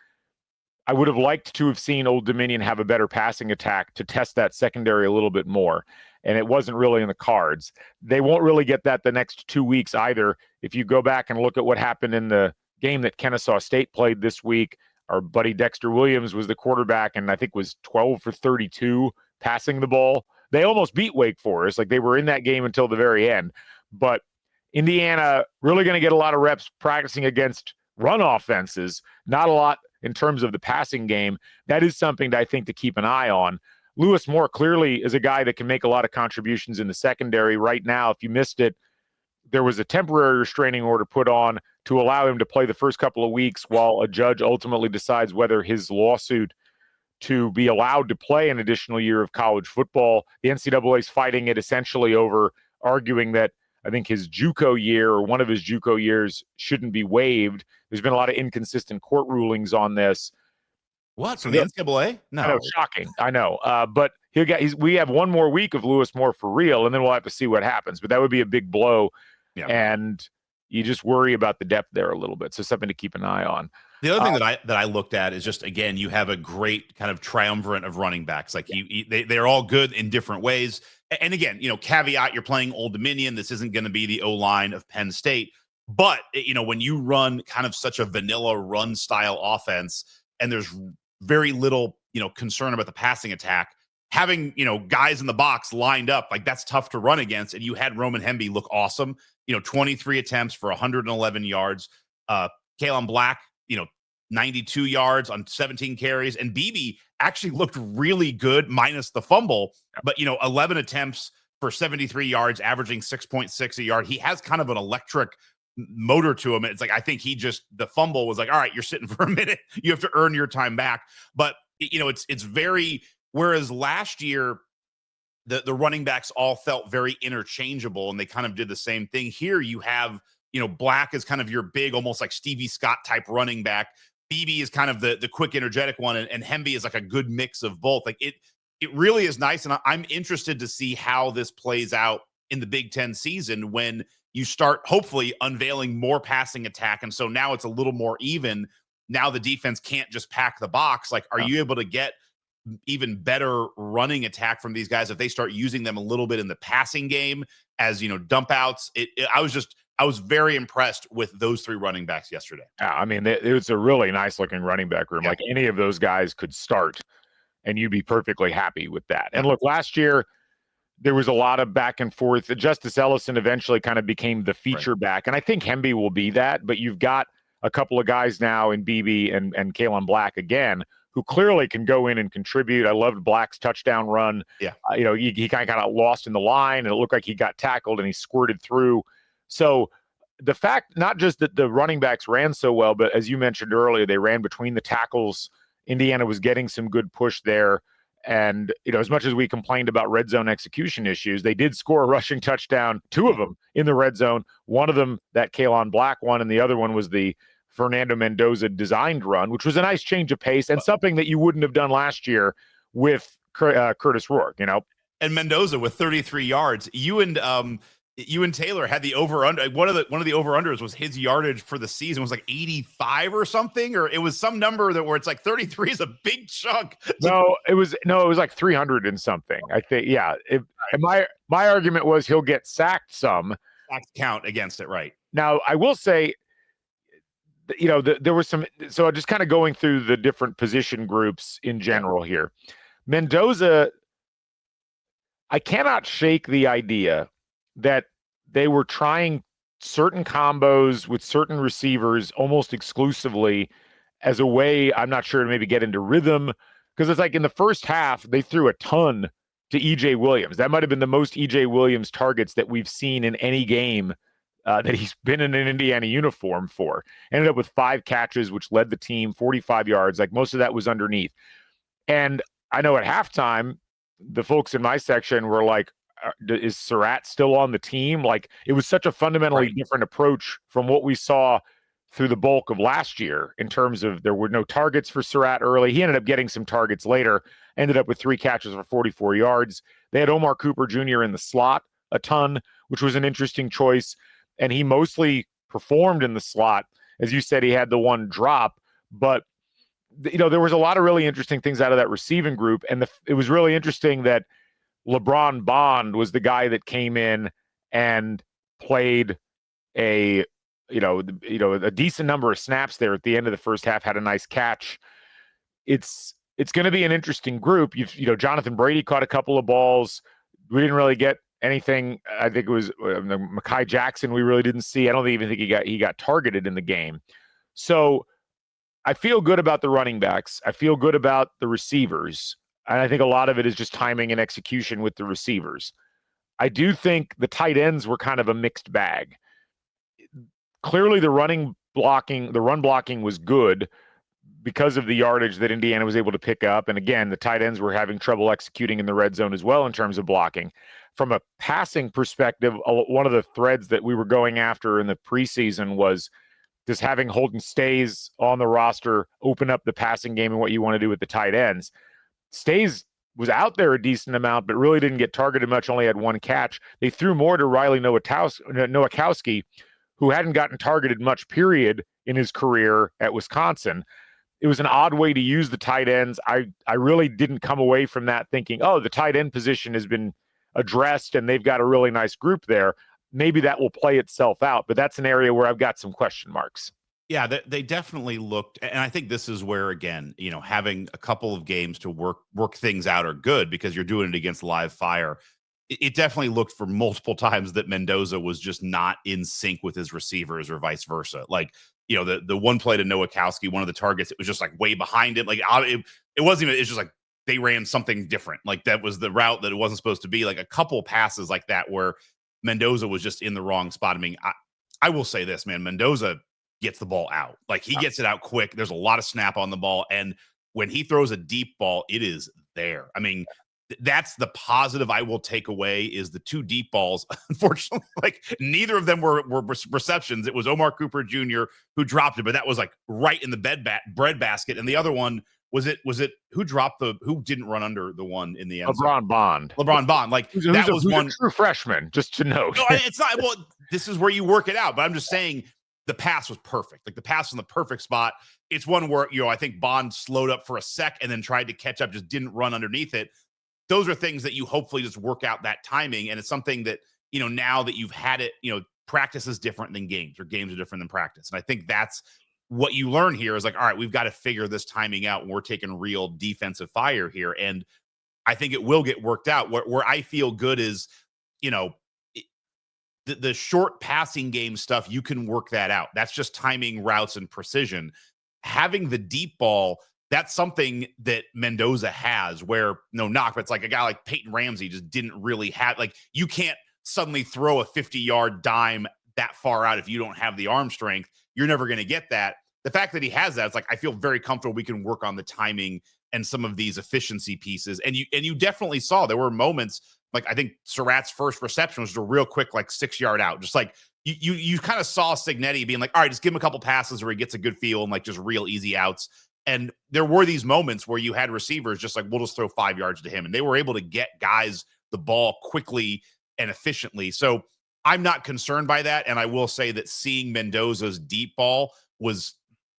Speaker 1: I would have liked to have seen Old Dominion have a better passing attack to test that secondary a little bit more. And it wasn't really in the cards. They won't really get that the next 2 weeks either. If you go back and look at what happened in the game that Kennesaw State played this week, our buddy Dexter Williams was the quarterback and I think was 12 for 32 passing the ball. They almost beat Wake Forest. Like, they were in that game until the very end. But Indiana really going to get a lot of reps practicing against run offenses, not a lot in terms of the passing game. That is something that I think to keep an eye on. Lewis Moore clearly is a guy that can make a lot of contributions in the secondary. Right now, if you missed it, there was a temporary restraining order put on to allow him to play the first couple of weeks while a judge ultimately decides whether his lawsuit to be allowed to play an additional year of college football. The NCAA is fighting it essentially over, arguing that I think his JUCO year or one of his JUCO years shouldn't be waived. There's been a lot of inconsistent court rulings on this.
Speaker 2: What, from the NCAA? No.
Speaker 1: I know, shocking. I know. But we have one more week of Lewis Moore for real, and then we'll have to see what happens. But that would be a big blow. Yeah. And you just worry about the depth there a little bit. So something to keep an eye on.
Speaker 2: The other thing that I looked at is just, again, you have a great kind of triumvirate of running backs. Like they're all good in different ways. And again, caveat, you're playing Old Dominion. This isn't going to be the O-line of Penn State. But, when you run kind of such a vanilla run style offense and there's very little, concern about the passing attack, having, guys in the box lined up, like, that's tough to run against. And you had Roman Hemby look awesome, 23 attempts for 111 yards. Kalen Black, 92 yards on 17 carries. And BB actually looked really good minus the fumble, but 11 attempts for 73 yards, averaging 6.6 a yard. He has kind of an electric motor to him. It's like, I think the fumble was like, all right, you're sitting for a minute. You have to earn your time back. But it's very, whereas last year, the running backs all felt very interchangeable and they kind of did the same thing. Here you have, Black is kind of your big, almost like Stevie Scott type running back. BB is kind of the quick, energetic one. And Hemby is like a good mix of both. Like it really is nice. And I'm interested to see how this plays out in the Big Ten season when you start hopefully unveiling more passing attack. And so now it's a little more even. Now the defense can't just pack the box. Like, are you able to get even better running attack from these guys if they start using them a little bit in the passing game as, dump outs? I was very impressed with those 3 running backs yesterday.
Speaker 1: Yeah, I mean, it was a really nice looking running back room. Yeah. Like any of those guys could start and you'd be perfectly happy with that. Yeah. And look, last year there was a lot of back and forth. Justice Ellison eventually kind of became the feature back. And I think Hemby will be that, but you've got a couple of guys now in BB and Kalen Black again, who clearly can go in and contribute. I loved Black's touchdown run.
Speaker 2: Yeah.
Speaker 1: He kind of got lost in the line and it looked like he got tackled and he squirted through. So the fact, not just that the running backs ran so well, but as you mentioned earlier, they ran between the tackles. Indiana was getting some good push there. And, as much as we complained about red zone execution issues, they did score a rushing touchdown, 2 of them in the red zone. One of them, that Kalen Black one, and the other one was the Fernando Mendoza designed run, which was a nice change of pace and something that you wouldn't have done last year with Curtis Rourke,
Speaker 2: And Mendoza with 33 yards. You and Taylor had the over under. One of the over unders was his yardage for the season was like 85 or something, or it was some number where it's like 33 is a big chunk.
Speaker 1: No, it was like 300 and something. I think, yeah. And my argument was he'll get sacked some.
Speaker 2: Sacks count against it, right?
Speaker 1: Now I will say, there was some. So just kind of going through the different position groups in general here. Mendoza, I cannot shake the idea that they were trying certain combos with certain receivers almost exclusively as a way, I'm not sure, to maybe get into rhythm. Because it's like in the first half, they threw a ton to E.J. Williams. That might have been the most E.J. Williams targets that we've seen in any game that he's been in an Indiana uniform for. Ended up with 5 catches, which led the team 45 yards. Like most of that was underneath. And I know at halftime, the folks in my section were like, is Surratt still on the team? Like, it was such a fundamentally different approach from what we saw through the bulk of last year in terms of there were no targets for Surratt early. He ended up getting some targets later, ended up with 3 catches for 44 yards. They had Omar Cooper Jr. in the slot a ton, which was an interesting choice. And he mostly performed in the slot. As you said, he had the one drop, but there was a lot of really interesting things out of that receiving group. And it was really interesting that LeBron Bond was the guy that came in and played a decent number of snaps there at the end of the first half, had a nice catch. It's going to be an interesting group. Jonathan Brady caught a couple of balls. We didn't really get anything. I think it was Mekhi Jackson. We really didn't see. I don't even think he got targeted in the game. So I feel good about the running backs. I feel good about the receivers. And I think a lot of it is just timing and execution with the receivers. I do think the tight ends were kind of a mixed bag. Clearly the run blocking was good because of the yardage that Indiana was able to pick up. And again, the tight ends were having trouble executing in the red zone as well in terms of blocking. From a passing perspective, one of the threads that we were going after in the preseason was just having Holden Stays on the roster open up the passing game and what you want to do with the tight ends. Stays was out there a decent amount, but really didn't get targeted much, only had 1 catch. They threw more to Riley Nowakowski, who hadn't gotten targeted much, period, in his career at Wisconsin. It was an odd way to use the tight ends. I really didn't come away from that thinking, the tight end position has been addressed and they've got a really nice group there. Maybe that will play itself out, but that's an area where I've got some question marks.
Speaker 2: Yeah, they definitely looked, and I think this is where, again, having a couple of games to work things out are good because you're doing it against live fire. It definitely looked for multiple times that Mendoza was just not in sync with his receivers or vice versa. Like, the one play to Nowakowski, one of the targets, it was just like way behind him. Like it wasn't even, it's just like they ran something different. Like that was the route that it wasn't supposed to be. Like a couple passes like that where Mendoza was just in the wrong spot. I mean, I will say this, man, Mendoza gets the ball out. Like he gets it out quick. There's a lot of snap on the ball. And when he throws a deep ball, it is there. I mean, that's the positive I will take away is the 2 deep balls. Unfortunately, like neither of them were receptions. It was Omar Cooper Jr. who dropped it, but that was like right in the bread basket. And the other one Was it who didn't run under the one in the end
Speaker 1: zone?
Speaker 2: LeBron Bond. Like
Speaker 1: who's
Speaker 2: that was one
Speaker 1: a true freshman, just to note.
Speaker 2: No, it's not. Well, this is where you work it out. But I'm just saying the pass was perfect. Like the pass in the perfect spot. It's one where, I think Bond slowed up for a sec and then tried to catch up, just didn't run underneath it. Those are things that you hopefully just work out that timing. And it's something that, now that you've had it, practice is different than games, or games are different than practice. And I think that's what you learn here is like, all right, we've got to figure this timing out when we're taking real defensive fire here. And I think it will get worked out. Where I feel good is, the short passing game stuff, you can work that out. That's just timing, routes, and precision. Having the deep ball, that's something that Mendoza has where, no knock, but it's like a guy like Peyton Ramsey just didn't really have, like, you can't suddenly throw a 50-yard dime that far out if you don't have the arm strength. You're never going to get that. The fact that he has that, it's like, I feel very comfortable we can work on the timing and some of these efficiency pieces. And you definitely saw there were moments, like I think Surratt's first reception was just a real quick, like 6-yard out. Just like you kind of saw Cignetti being like, all right, just give him a couple passes where he gets a good feel and like just real easy outs. And there were these moments where you had receivers just like, we'll just throw 5 yards to him. And they were able to get guys the ball quickly and efficiently. So I'm not concerned by that. And I will say that seeing Mendoza's deep ball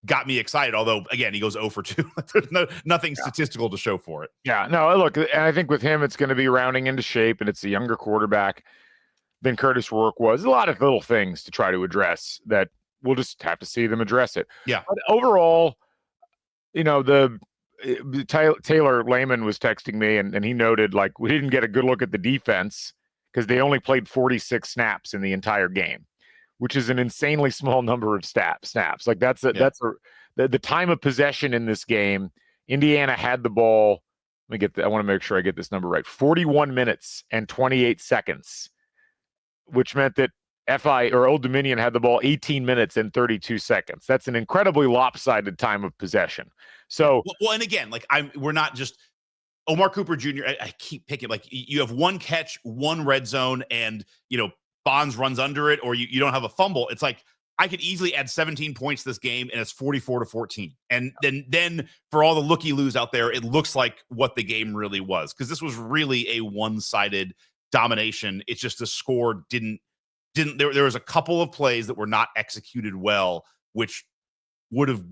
Speaker 2: got me excited. Although, again, he goes 0 for 2. There's nothing statistical to show for it.
Speaker 1: Yeah, no, look, and I think with him, it's going to be rounding into shape, and it's a younger quarterback than Curtis Rourke was. A lot of little things to try to address that we'll just have to see them address it.
Speaker 2: Yeah.
Speaker 1: But overall, Taylor Lehman was texting me, and he noted, like, we didn't get a good look at the defense because they only played 46 snaps in the entire game, which is an insanely small number of snaps. Like the time of possession in this game. Indiana had the ball. I want to make sure I get this number right. 41 minutes and 28 seconds, which meant that Old Dominion had the ball 18 minutes and 32 seconds. That's an incredibly lopsided time of possession. So,
Speaker 2: well, and again, like we're not just Omar Cooper Jr. I keep picking, like, you have one catch, one red zone, and Bonds runs under it, or you don't have a fumble. It's like I could easily add 17 points to this game, and it's 44-14. And then for all the looky-loos out there, it looks like what the game really was, because this was really a one-sided domination. It's just the score didn't. There was a couple of plays that were not executed well, which would have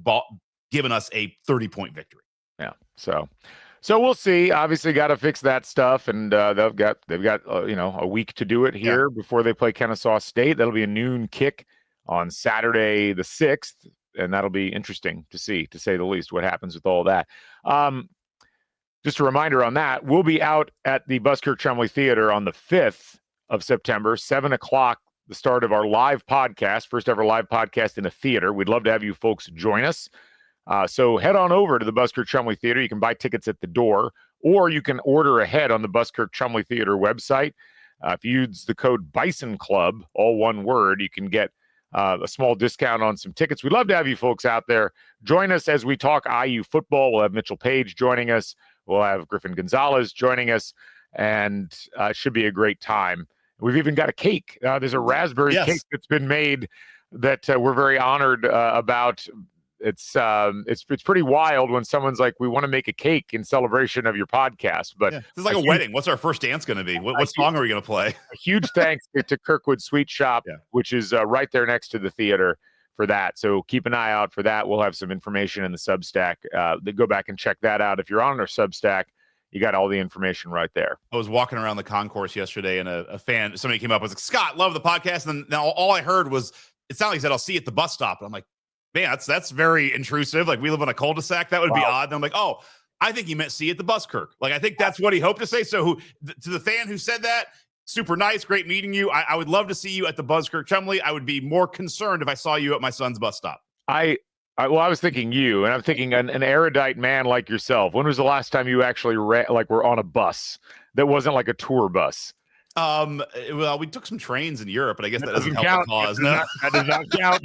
Speaker 2: given us a 30-point victory.
Speaker 1: Yeah. So we'll see. Obviously, got to fix that stuff, and they've got a week to do it here before they play Kennesaw State. That'll be a noon kick on Saturday the 6th, and that'll be interesting to see, to say the least, what happens with all that. Just a reminder on that, we'll be out at the Buskirk-Chumley Theater on the 5th of September, 7 o'clock, the start of our live podcast, first ever live podcast in a theater. We'd love to have you folks join us. So head on over to the Buskirk-Chumley Theater. You can buy tickets at the door, or you can order ahead on the Buskirk-Chumley Theater website. If you use the code Bison Club, all one word, you can get a small discount on some tickets. We'd love to have you folks out there. Join us as we talk IU football. We'll have Mitchell Page joining us. We'll have Griffin Gonzalez joining us, and it should be a great time. We've even got a cake. There's a raspberry cake that's been made that we're very honored about. It's pretty wild when someone's like, we want to make a cake in celebration of your podcast. But
Speaker 2: this is like a wedding. What's our first dance going to be? What song are we going to play?
Speaker 1: A huge thanks to Kirkwood Sweet Shop, which is right there next to the theater for that. So keep an eye out for that. We'll have some information in the Substack. Go back and check that out. If you're on our Substack, you got all the information right there. I was walking around the concourse yesterday, and a fan, somebody came up and was like, Scott, love the podcast. And then all I heard was, it sounded like he said, I'll see you at the bus stop. And I'm like, man, that's very intrusive. Like, we live on a cul-de-sac. That would be odd. And I'm like, oh, I think he meant see you at the Buskirk. Like, I think that's what he hoped to say. So to the fan who said that, super nice, great meeting you. I would love to see you at the Buskirk-Chumley. I would be more concerned if I saw you at my son's bus stop. I was thinking you, and I'm thinking an erudite man like yourself. When was the last time you actually were on a bus that wasn't like a tour bus? Well, we took some trains in Europe, but I guess that doesn't help the cause. No, that does not count.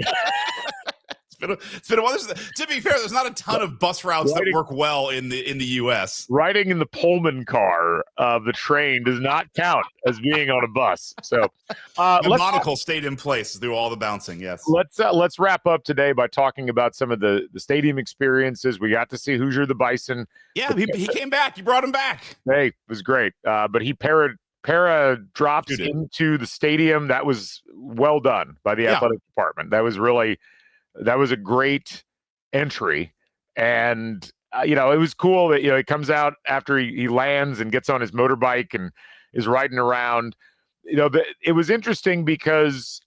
Speaker 2: It's been a while. To be fair, there's not a ton of bus routes that work well in the U.S.
Speaker 1: Riding in the Pullman car of the train does not count as being on a bus. So
Speaker 2: the monocle stayed in place through all the bouncing. Yes.
Speaker 1: Let's wrap up today by talking about some of the stadium experiences. We got to see Hoosier the Bison.
Speaker 2: Yeah, he came back. You brought him back.
Speaker 1: Hey, it was great. But he para drops into the stadium. That was well done by the athletic department. That was a great entry. And it was cool that he comes out after he lands and gets on his motorbike and is riding around. It was interesting because,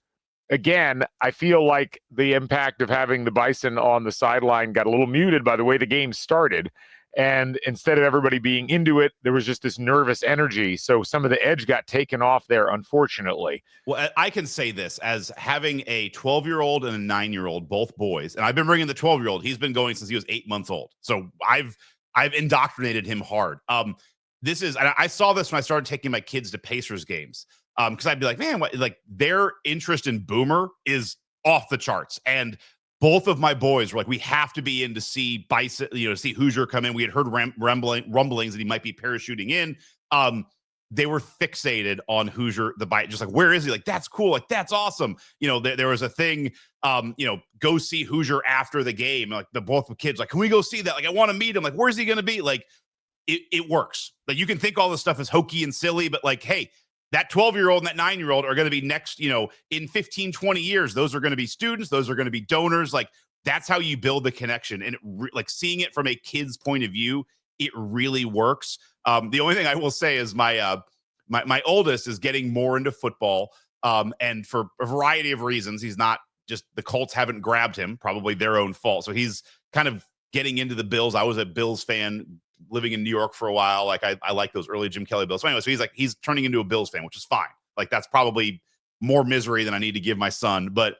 Speaker 1: again, I feel like the impact of having the Bison on the sideline got a little muted by the way the game started. And instead of everybody being into it, there was just this nervous energy. So some of the edge got taken off there, unfortunately.
Speaker 2: Well, I can say this as having a 12-year-old and a 9-year-old, both boys. And I've been bringing the 12-year-old. He's been going since he was 8 months old. So I've indoctrinated him hard. I saw this when I started taking my kids to Pacers games. Because I'd be like, man, their interest in Boomer is off the charts. And both of my boys were like, we have to be in to see Bison, to see Hoosier come in. We had heard rumblings that he might be parachuting in. They were fixated on Hoosier the Bite, just like, where is he? Like, that's cool. Like, that's awesome. There was a thing, go see Hoosier after the game. Like both the kids, like, can we go see that? Like, I want to meet him. Like, where's he going to be? Like, it works. Like, you can think all this stuff is hokey and silly, but like, hey, that 12-year-old and that 9-year-old are going to be next, in 15, 20 years, those are going to be students. Those are going to be donors. Like, that's how you build the connection. And seeing it from a kid's point of view, it really works. The only thing I will say is my oldest is getting more into football. And for a variety of reasons, he's not just, the Colts haven't grabbed him, probably their own fault. So he's kind of getting into the Bills. I was a Bills fan living in New York for a while. Like I like those early Jim Kelly Bills. So anyway, so he's turning into a Bills fan, which is fine. Like, that's probably more misery than I need to give my son. But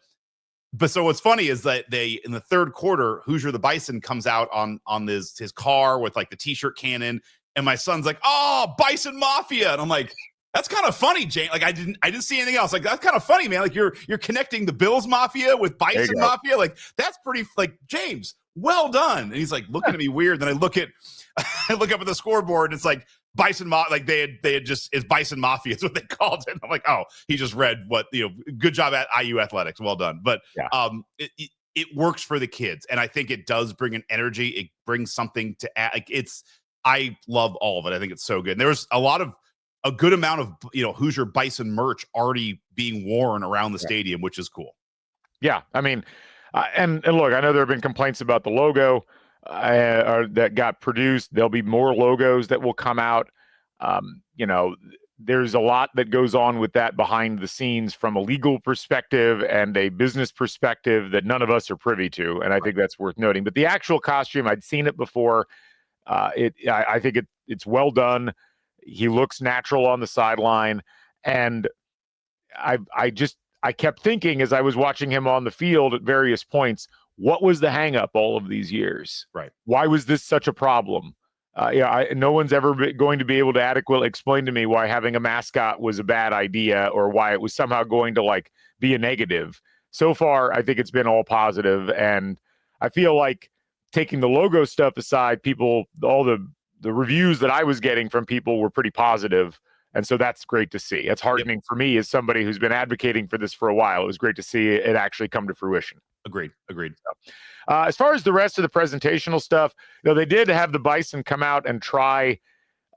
Speaker 2: so what's funny is that in the third quarter, Hoosier the Bison comes out on his car with like the t-shirt cannon. And my son's like, oh, Bison Mafia. And I'm like, that's kind of funny, Jane. Like, I didn't see anything else. Like, that's kind of funny, man. Like, you're connecting the Bills Mafia with Bison Mafia. Like, that's pretty, like, James, well done. And he's like looking at me weird. Then I look up at the scoreboard and it's like Bison Mafia. Like they had just, it's Bison Mafia is what they called it. I'm like, oh, he just read what, good job at IU athletics. Well done. But it works for the kids. And I think it does bring an energy. It brings something to add. Like, I love all of it. I think it's so good. And there was a good amount of, Hoosier Bison merch already being worn around the stadium, which is cool. Yeah.
Speaker 1: I mean, and look, I know there have been complaints about the logo that got produced. There'll be more logos that will come out. There's a lot that goes on with that behind the scenes from a legal perspective and a business perspective that none of us are privy to. And I think that's worth noting. But the actual costume, I'd seen it before. I think it's well done. He looks natural on the sideline. And I kept thinking as I was watching him on the field at various points, what was the hang up all of these years?
Speaker 2: Right.
Speaker 1: Why was this such a problem? No one's ever going to be able to adequately explain to me why having a mascot was a bad idea or why it was somehow going to be a negative. So far, I think it's been all positive. And I feel like, taking the logo stuff aside, all the reviews that I was getting from people were pretty positive. And so that's great to see. It's heartening for me as somebody who's been advocating for this for a while. It was great to see it actually come to fruition.
Speaker 2: Agreed.
Speaker 1: As far as the rest of the presentational stuff, they did have the Bison come out and try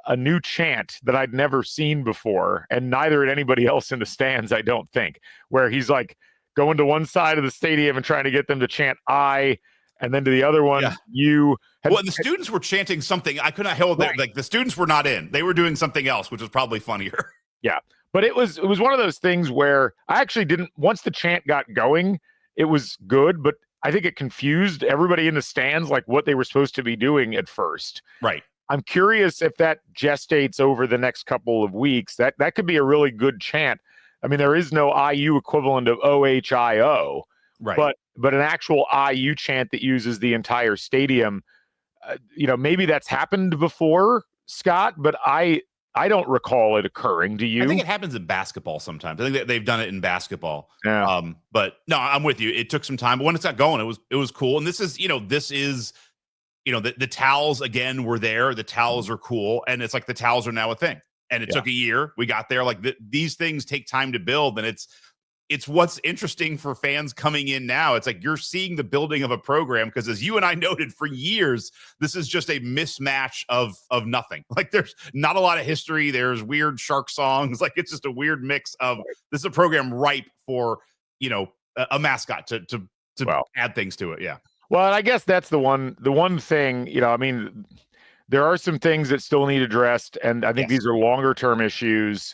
Speaker 1: a new chant that I'd never seen before, and neither had anybody else in the stands, I don't think, where he's like going to one side of the stadium and trying to get them to chant I, and then to the other one, you.
Speaker 2: And the students were chanting something. I could not help it. Like, the students were not in. They were doing something else, which was probably funnier.
Speaker 1: Yeah. But it was one of those things where I actually didn't, once the chant got going, it was good, but I think it confused everybody in the stands, like what they were supposed to be doing at first.
Speaker 2: Right.
Speaker 1: I'm curious if that gestates over the next couple of weeks. That could be a really good chant. I mean, there is no IU equivalent of OHIO.
Speaker 2: Right.
Speaker 1: But an actual IU chant that uses the entire stadium, maybe that's happened before, Scott, but I I don't recall it occurring. Do you?
Speaker 2: I think it happens in basketball sometimes. I think that they've done it in basketball.
Speaker 1: Yeah.
Speaker 2: But no, I'm with you. It took some time, but when it's got going, it was cool. And this is the towels again were there. The towels are cool, and it's like the towels are now a thing. And it took a year. We got there. Like these things take time to build, and it's what's interesting for fans coming in now. It's like you're seeing the building of a program because, as you and I noted, for years this is just a mismatch of nothing. Like there's not a lot of history. There's weird shark songs. Like it's just a weird mix of this is a program ripe for a mascot to add things to it. Yeah.
Speaker 1: Well, I guess that's the one thing. I mean, there are some things that still need addressed, and I think these are longer term issues.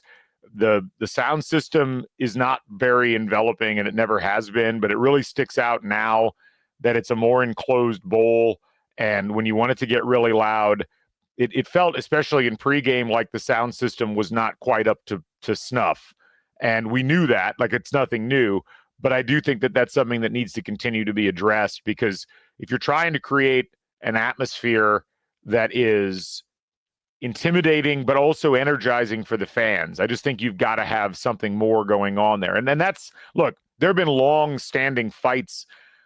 Speaker 1: The sound system is not very enveloping, and it never has been, but it really sticks out now that it's a more enclosed bowl. And when you want it to get really loud, it felt, especially in pregame, like the sound system was not quite up to snuff. And we knew that, like it's nothing new. But I do think that that's something that needs to continue to be addressed, because if you're trying to create an atmosphere that is intimidating but also energizing for the fans, I just think you've got to have something more going on there. And then look, there have been long-standing fights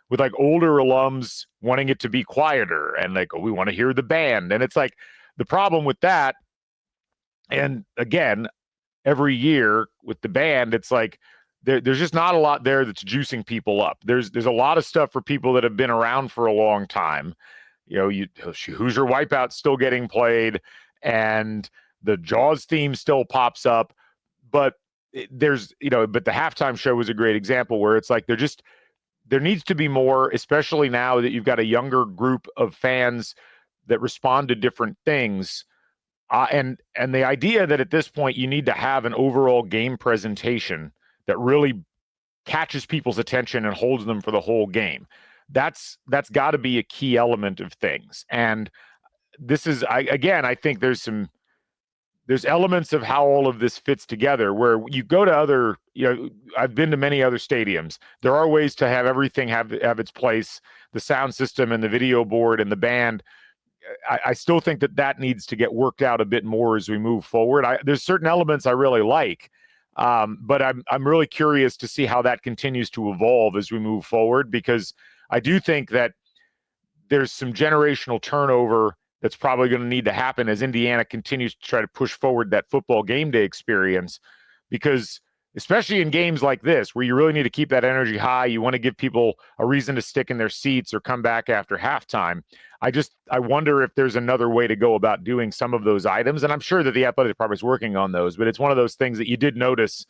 Speaker 1: with like older alums wanting it to be quieter and like, oh, we want to hear the band. And it's like the problem with that, and again, every year with the band, it's like there's just not a lot there that's juicing people up. There's a lot of stuff for people that have been around for a long time. Hoosier Wipeout's still getting played, and the Jaws theme still pops up. But but the halftime show was a great example where it's like there needs to be more, especially now that you've got a younger group of fans that respond to different things. And the idea that at this point you need to have an overall game presentation that really catches people's attention and holds them for the whole game. That's got to be a key element of things. And this is, I think there's elements of how all of this fits together where you go to I've been to many other stadiums. There are ways to have everything have its place, the sound system and the video board and the band. I still think that needs to get worked out a bit more as we move forward. There's certain elements I really like, but I'm really curious to see how that continues to evolve as we move forward, because I do think that there's some generational turnover that's probably going to need to happen as Indiana continues to try to push forward that football game day experience, because especially in games like this where you really need to keep that energy high, you want to give people a reason to stick in their seats or come back after halftime. I wonder if there's another way to go about doing some of those items, and I'm sure that the athletic department is working on those, but it's one of those things that you did notice,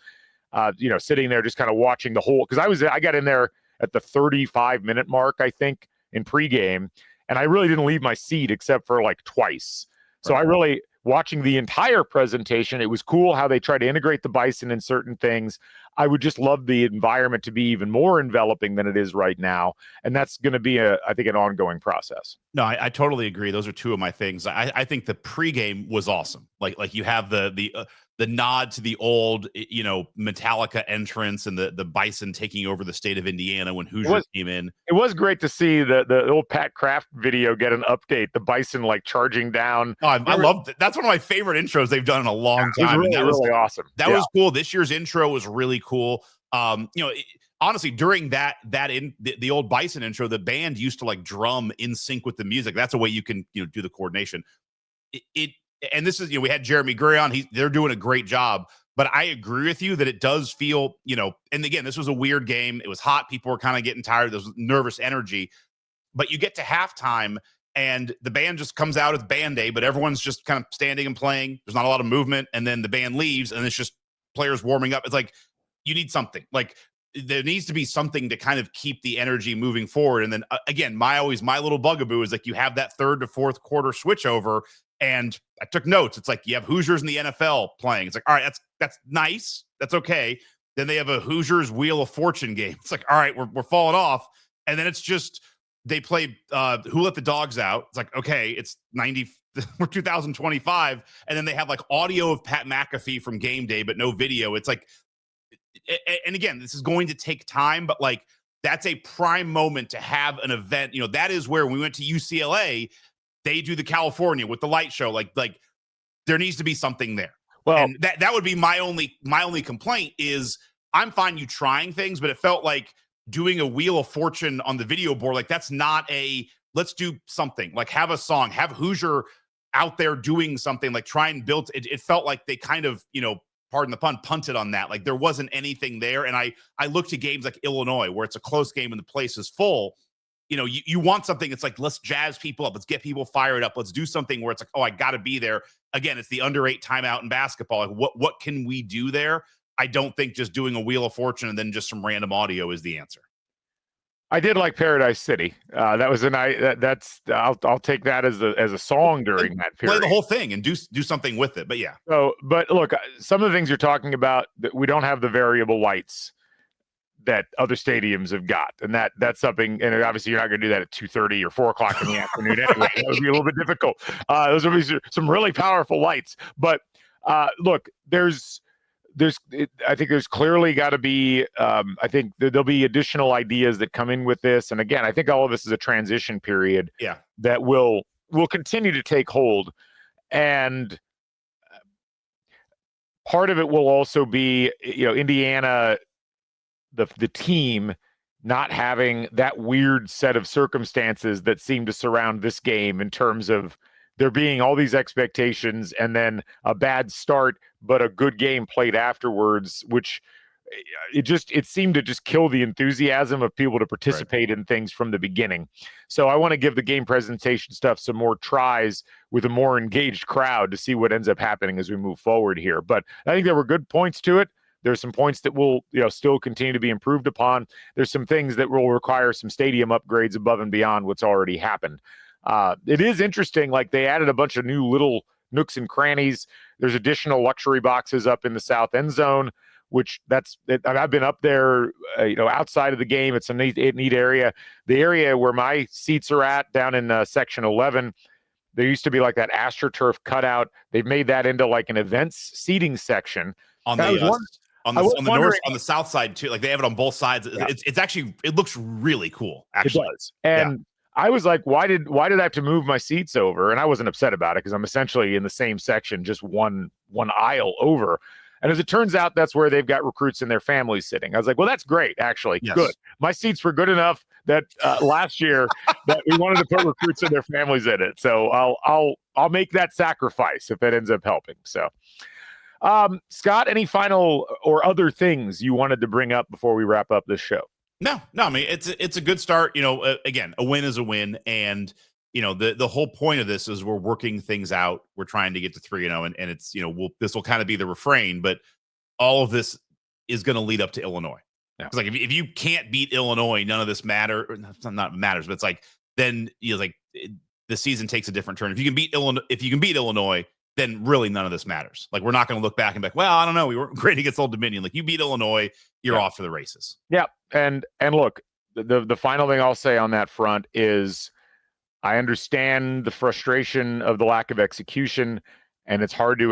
Speaker 1: sitting there just kind of watching the whole, because I got in there at the 35-minute mark, I think, in pregame, and I really didn't leave my seat except for like twice. So I really, watching the entire presentation, it was cool how they try to integrate the Bison in certain things. I would just love the environment to be even more enveloping than it is right now. And that's going to be I think, an ongoing process.
Speaker 2: No, I totally agree. Those are two of my things. I think the pregame was awesome. Like you have the nod to the old, Metallica entrance and the Bison taking over the state of Indiana when Hoosiers came in.
Speaker 1: It was great to see the old Pat Kraft video get an update. The Bison like charging down.
Speaker 2: Oh, I love that. That's one of my favorite intros they've done in a long time.
Speaker 1: Really, that was really awesome.
Speaker 2: That was cool. This year's intro was really cool. Honestly, during the old Bison intro, the band used to like drum in sync with the music. That's a way you can do the coordination. And this is we had Jeremy Gray on. They're doing a great job. But I agree with you that it does feel And again, this was a weird game. It was hot. People were kind of getting tired. There was nervous energy. But you get to halftime, and the band just comes out as Band Day, but everyone's just kind of standing and playing. There's not a lot of movement, and then the band leaves, and it's just players warming up. It's like you need something. Like there needs to be something to kind of keep the energy moving forward. And then again, my little bugaboo is like you have that third to fourth quarter switch over, and I took notes. It's like you have Hoosiers in the NFL playing. It's like, all right, that's nice. That's okay. Then they have a Hoosiers Wheel of Fortune game. It's like, all right, we're falling off. And then it's just they play Who Let the Dogs Out. It's like, okay, it's 90. We're 2025, and then they have like audio of Pat McAfee from Game Day, but no video. It's like, and again, this is going to take time, but like that's a prime moment to have an event. That is where when we went to UCLA, they do the California with the light show. Like there needs to be something there.
Speaker 1: Well,
Speaker 2: and that would be my only complaint is I'm fine you trying things, but it felt like doing a Wheel of Fortune on the video board. Like that's not let's do something, like have a song, have Hoosier out there doing something, like try and build it. It felt like they kind of, pardon the pun, punted on that. Like there wasn't anything there. And I look to games like Illinois where it's a close game and the place is full. You want something. It's like, let's jazz people up. Let's get people fired up. Let's do something where it's like, oh, I got to be there. Again, it's the under 8 timeout in basketball. Like what can we do there? I don't think just doing a Wheel of Fortune and then just some random audio is the answer.
Speaker 1: I did like Paradise City. That was I'll take that as a song during that period.
Speaker 2: Play the whole thing and do something with it. But yeah.
Speaker 1: But look, some of the things you're talking about, that we don't have the variable lights that other stadiums have got, and that's something. And obviously, you're not going to do that at 2:30 or 4 o'clock in the afternoon anyway. That would be a little bit difficult. Those would be some really powerful lights. But look, I think there's clearly got to be, I think there'll be additional ideas that come in with this. And again, I think all of this is a transition period that will continue to take hold. And part of it will also be, Indiana, the team not having that weird set of circumstances that seem to surround this game in terms of there being all these expectations and then a bad start, but a good game played afterwards, which it seemed to just kill the enthusiasm of people to participate in things from the beginning. So I want to give the game presentation stuff some more tries with a more engaged crowd to see what ends up happening as we move forward here. But I think there were good points to it. There's some points that will, still continue to be improved upon. There's some things that will require some stadium upgrades above and beyond what's already happened. It is interesting, like they added a bunch of new little nooks and crannies. There's additional luxury boxes up in the south end zone, which I've been up there, outside of the game. It's a neat area. The area where my seats are at down in section 11, there used to be like that AstroTurf cutout. They've made that into like an events seating section.
Speaker 2: On the south side too. Like they have it on both sides. Yeah. It's actually, it looks really cool. Actually,
Speaker 1: it does. And I was like, why did I have to move my seats over? And I wasn't upset about it because I'm essentially in the same section, just one aisle over. And as it turns out, that's where they've got recruits and their families sitting. I was like, well, that's great, actually. Yes. Good. My seats were good enough that last year that we wanted to put recruits and their families in it. So I'll make that sacrifice if it ends up helping. So. Scott, any final or other things you wanted to bring up before we wrap up this show?
Speaker 2: No. I mean, it's a good start. Again, a win is a win, and the whole point of this is we're working things out. We're trying to get to 3-0, and it's this will kind of be the refrain, but all of this is going to lead up to Illinois. Because like if you can't beat Illinois, none of this matters. But it's like then the season takes a different turn. If you can beat Illinois, then really none of this matters. Like we're not going to look back and be like, well, I don't know, we weren't great against Old Dominion. Like you beat Illinois, you're off to the races.
Speaker 1: Yeah, and look, the final thing I'll say on that front is I understand the frustration of the lack of execution, and it's hard to know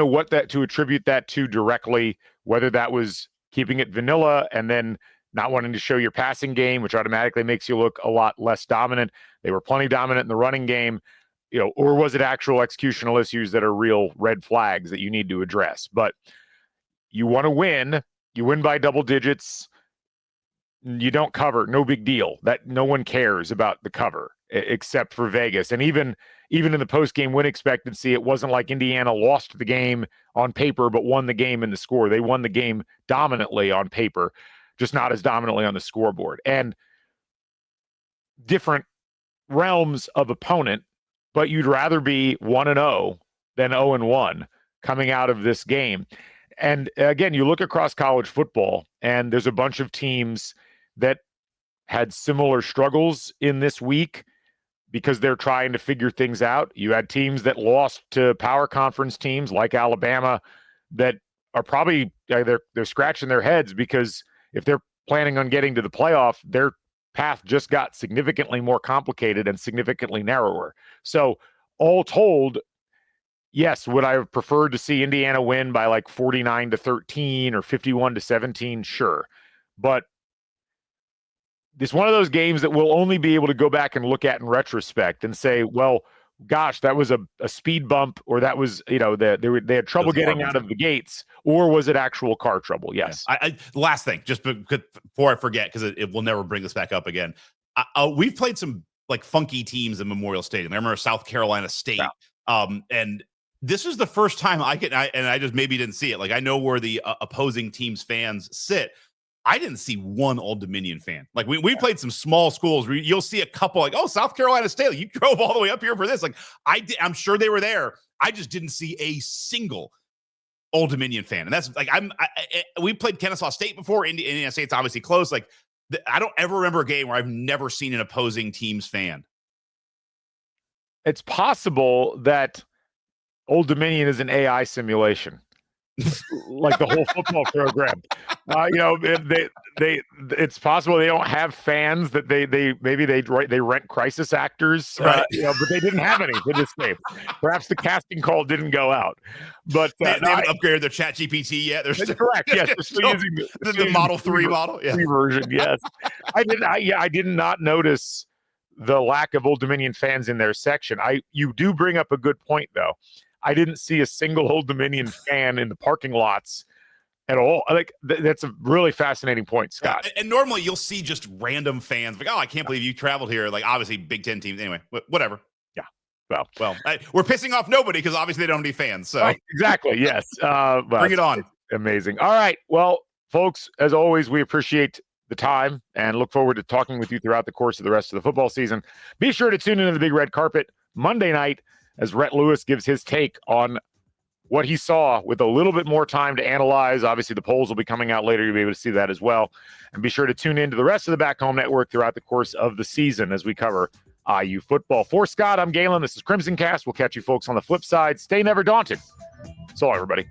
Speaker 1: what to attribute that to directly, whether that was keeping it vanilla and then not wanting to show your passing game, which automatically makes you look a lot less dominant. They were plenty dominant in the running game. Or was it actual executional issues that are real red flags that you need to address? But you want to win. You win by double digits. You don't cover. No big deal. That no one cares about the cover except for Vegas. And even in the post-game win expectancy, it wasn't like Indiana lost the game on paper but won the game in the score. They won the game dominantly on paper, just not as dominantly on the scoreboard. And different realms of opponent, but you'd rather be 1-0 than 0-1 coming out of this game. And again, you look across college football, and there's a bunch of teams that had similar struggles in this week because they're trying to figure things out. You had teams that lost to power conference teams like Alabama that are probably they're scratching their heads because if they're planning on getting to the playoff, their path just got significantly more complicated and significantly narrower. So all told, yes, would I have preferred to see Indiana win by like 49-13 or 51-17? Sure. But it's one of those games that we'll only be able to go back and look at in retrospect and say, well, gosh, that was a speed bump, or that was, they had trouble getting out of the gates, or was it actual car trouble? Yes.
Speaker 2: Yeah. Last thing, just before I forget, because it will never bring this back up again. We've played some like funky teams in Memorial Stadium. I remember South Carolina State. Yeah. And this was the first time I just maybe didn't see it. Like, I know where the opposing team's fans sit. I didn't see one Old Dominion fan. Like, we played some small schools where you'll see a couple like, oh, South Carolina State, you drove all the way up here for this. Like, I'm sure they were there. I just didn't see a single Old Dominion fan. And that's like, we played Kennesaw State before. Indiana State's obviously close. Like, I don't ever remember a game where I've never seen an opposing team's fan.
Speaker 1: It's possible that Old Dominion is an AI simulation. Like the whole football program. It's possible they don't have fans, that they rent crisis actors,
Speaker 2: right.
Speaker 1: But they didn't have any for this game. Perhaps the casting call didn't go out. But
Speaker 2: they haven't upgraded their Chat GPT yet.
Speaker 1: They're still, correct. Yes, they're still using
Speaker 2: the Model 3 model.
Speaker 1: Yeah. Version. Yes, I did not notice the lack of Old Dominion fans in their section. You do bring up a good point, though. I didn't see a single Old Dominion fan in the parking lots at all. Like, that's a really fascinating point, Scott.
Speaker 2: Yeah, and normally you'll see just random fans like, oh, I can't believe you traveled here. Like, obviously Big Ten teams. Anyway, whatever.
Speaker 1: Yeah.
Speaker 2: Well, we're pissing off nobody because obviously they don't have any fans. So
Speaker 1: exactly. Yes.
Speaker 2: Bring it on.
Speaker 1: Amazing. All right. Well, folks, as always, we appreciate the time and look forward to talking with you throughout the course of the rest of the football season. Be sure to tune into the Big Red Carpet Monday night as Rhett Lewis gives his take on what he saw, with a little bit more time to analyze. Obviously, the polls will be coming out later. You'll be able to see that as well. And be sure to tune in to the rest of the Back Home Network throughout the course of the season as we cover IU football. For Scott, I'm Galen. This is CrimsonCast. We'll catch you folks on the flip side. Stay never daunted. So, everybody.